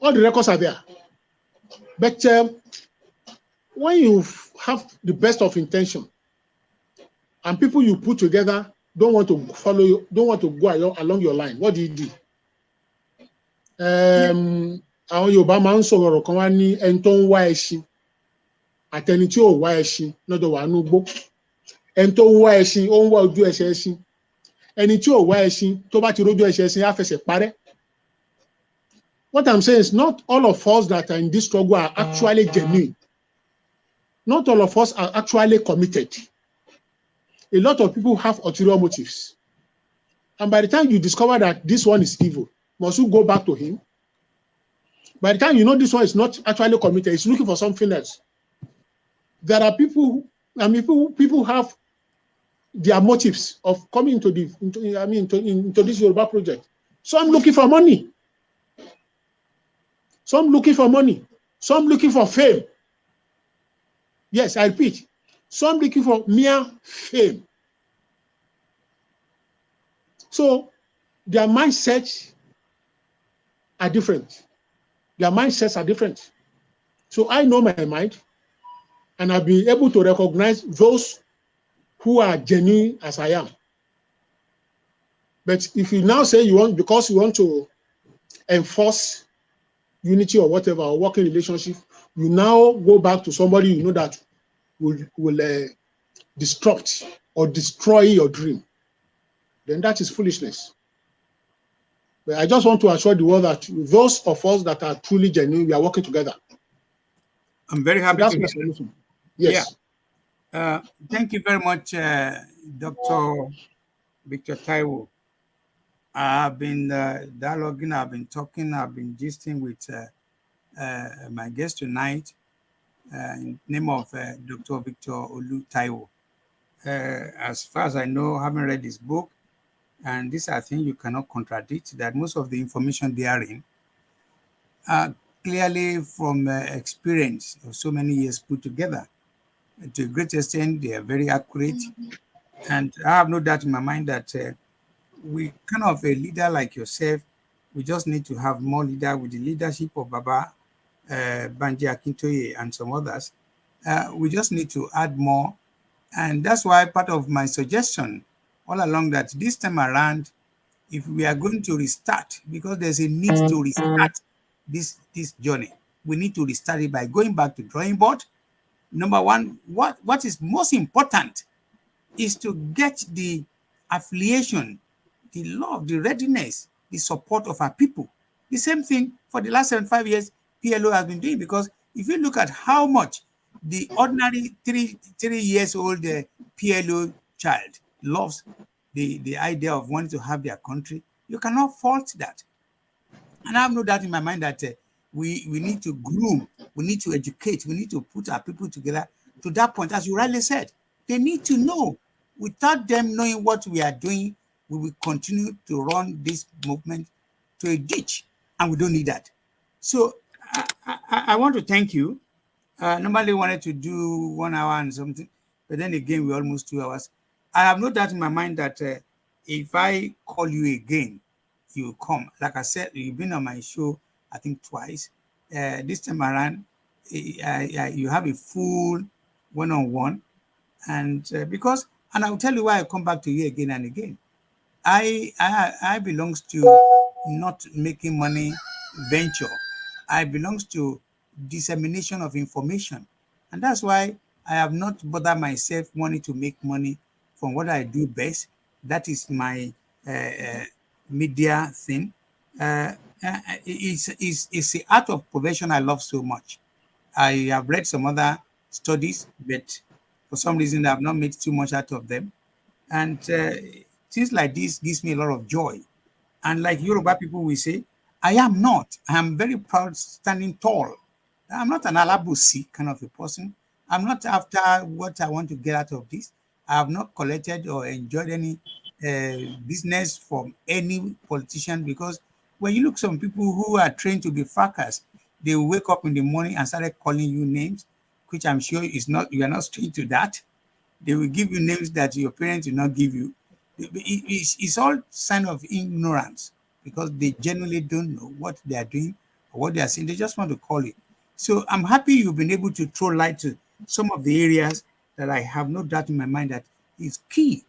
all the records are there. But when you have the best of intention and people you put together don't want to follow you, don't want to go along your line, what do you do? Àwọn Yorùbá máa ń sọ̀rọ̀ kan wá ní ẹni tó ń wá ẹṣin àtẹni tí ò wá ẹṣin lọ́dọ̀ wà nú igbó. Ẹni tó ń wá ẹṣin ó ń wá ojú ẹsẹ̀ ẹṣin. Ẹni tí ò wá ẹṣin tó bá ti rójú ẹsẹ̀ ẹṣin á fẹsẹ̀ parẹ́. What I'm saying is not all of us that are in this struggle are actually genuine. Not all of us are actually committed. A lot of people have ulterior motives. And by the time you discover that this one is evil, must you go back to him? By the time you know this one is not actually committed, he's looking for something else. There are people, people have their motives of coming into this Yoruba project. Some looking for money. Some looking for money. Some looking for fame. Yes, I repeat. Some looking for mere fame. So their mindsets are different. Their mindsets are different. So I know my mind, and I'll be able to recognize those who are genuine as I am. But if you now say because you want to enforce unity or whatever, or working relationship, you now go back to somebody you know that will disrupt or destroy your dream, then that is foolishness. But I just want to assure the world that those of us that are truly genuine, we are working together. I'm very happy That's to my hear. solution. Yes. Yeah. Thank you very much, Dr. Victor Taiwo. I've been dialoguing, I've been talking, I've been gisting with my guest tonight in the name of Dr. Victor Olu Taiwo. As far as I know, I haven't read his book, and this I think you cannot contradict, that most of the information therein are clearly from experience of so many years put together. To a great extent, they are very accurate. And I have no doubt in my mind that we kind of a leader like yourself, we just need to have more leader with the leadership of Baba Banji Akintoye and some others. We just need to add more. And that's why part of my suggestion all along that this time around, if we are going to restart, because there's a need to restart this journey, we need to restart it by going back to drawing board. Number one, what is most important is to get the affiliation, the love, the readiness, the support of our people. The same thing for the last 75 years PLO has been doing, because if you look at how much the ordinary 3 years old PLO child loves the idea of wanting to have their country, you cannot fault that. And I have no doubt in my mind that we need to groom, we need to educate, we need to put our people together to that point. As you rightly said, they need to know. Without them knowing what we are doing, we will continue to run this movement to a ditch, and we don't need that. So I want to thank you. Normally wanted to do 1 hour and something, but then again, we're almost 2 hours. I have no doubt in my mind that if I call you again, you will come. Like I said, you've been on my show, I think twice. This time around, you have a full one-on-one. And and I'll tell you why I come back to you again and again. I belongs to not making money venture. I belongs to dissemination of information. And that's why I have not bothered myself wanting to make money from what I do best. That is my media thing. It's the art of profession I love so much. I have read some other studies, but for some reason I have not made too much out of them. And things like this gives me a lot of joy. And like Yoruba people will say, I am very proud standing tall. I'm not an alabusi kind of a person. I'm not after what I want to get out of this. I have not collected or enjoyed any business from any politician, because when you look some people who are trained to be frackers, they will wake up in the morning and start calling you names, which I'm sure you are not trained to that. They will give you names that your parents will not give you. It's all sign of ignorance. because they genuinely don't know what they are doing or what they are saying. They just want to call it. So I'm happy you've been able to throw light to some of the areas that I have no doubt in my mind that is key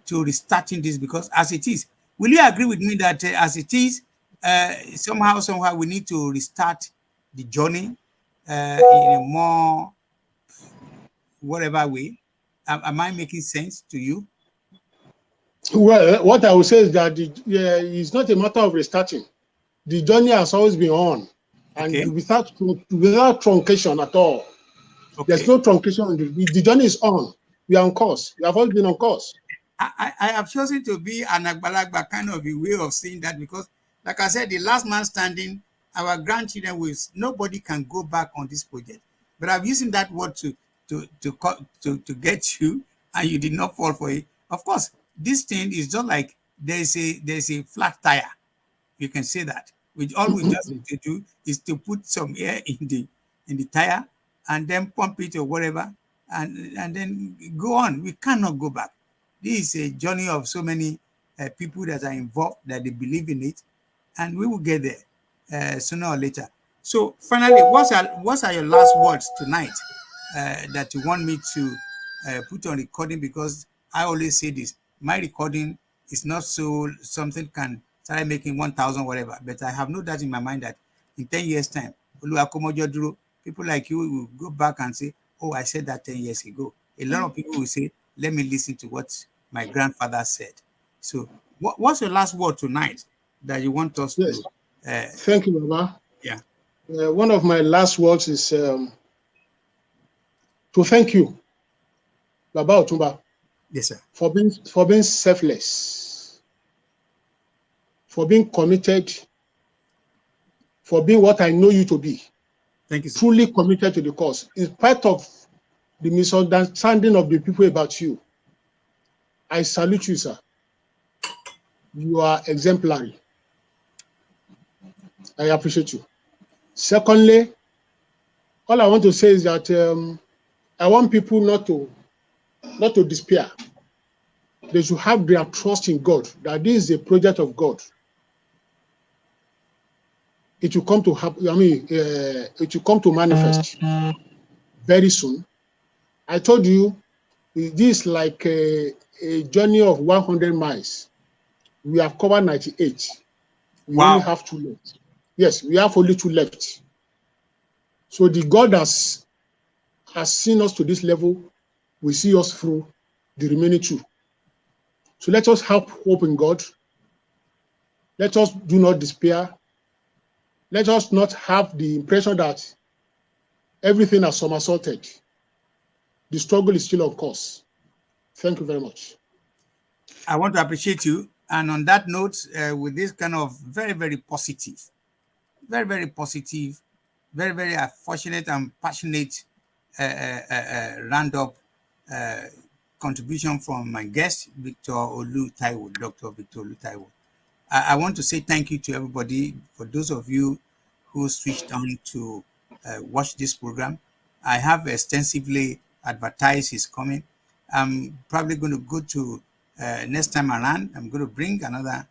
to restarting this, because as it is, will you agree with me that as it is, somehow we need to restart the journey in a more whatever way? Am I making sense to you? Well, what I would say is that it's not a matter of restarting. The journey has always been on, and Okay. without truncation at all. There's Okay. no truncation. The journey is on. We are on course. We have always been on course. I have chosen to be an Agbalagba kind of a way of saying that, because, like I said, the last man standing, our grandchildren will, nobody can go back on this project. But I'm using that word to get you, and you did not fall for it. Of course, this thing is just like there's a flat tire. You can say that. Which all we just need to do is to put some air in the tire and then pump it or whatever, and then go on. We cannot go back. This is a journey of so many people that are involved, that they believe in it, and we will get there sooner or later. So finally, what are your last words tonight that you want me to put on recording? Because I always say this, my recording is not so something can start making 1,000 whatever, but I have no doubt in my mind that in 10 years time, people like you will go back and say, oh, I said that 10 years ago. A lot of people will say, let me listen to what my grandfather said. So what's your last word tonight that you want us Yes. to Thank you, Baba. yeah. One of my last words is to thank you, Baba Otumba, Yes, sir. for being selfless, for being committed, for being what I know you to be. Thank you, sir. Truly committed to the cause, in spite of the misunderstanding of the people about you. I salute you, sir. You are exemplary. I appreciate you. Secondly, all I want to say is that I want people not to despair. They should have their trust in God, that this is a project of God. It will come to happen. It will come to manifest very soon. I told you, this is like a journey of 100 miles. We have covered 98. We Wow. only have 2 left. Yes, we have only 2 left. So the God has seen us to this level, will see us through the remaining 2. So let us have hope in God. Let us do not despair. Let us not have the impression that everything has somersaulted. The struggle is still on course. Thank you very much. I want to appreciate you. And on that note, with this kind of very, very positive, very, very positive, very, very fortunate and passionate roundup contribution from my guest, Victor Taiwo, Dr. Victor Taiwo. I want to say thank you to everybody. For those of you who switched on to watch this program, I have extensively advertised his coming. I'm probably going to go to next time around. I'm going to bring another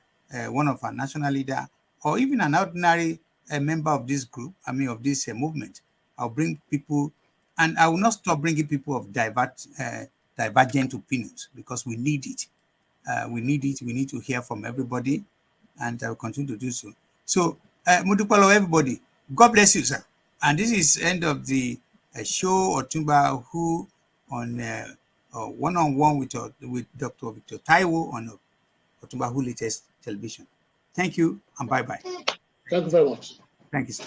one of our national leader, or even an ordinary member of this group. Of this movement. I'll bring people, and I will not stop bringing people of divergent opinions, because we need it. We need it. We need to hear from everybody, and I will continue to do so. So, Mudupalo, everybody, God bless you, sir. And this is end of the show Otumba Who on one-on-one with Dr. Victor Taiwo on Otumba Who latest television. Thank you and bye-bye. Thank you very much. Thank you, sir.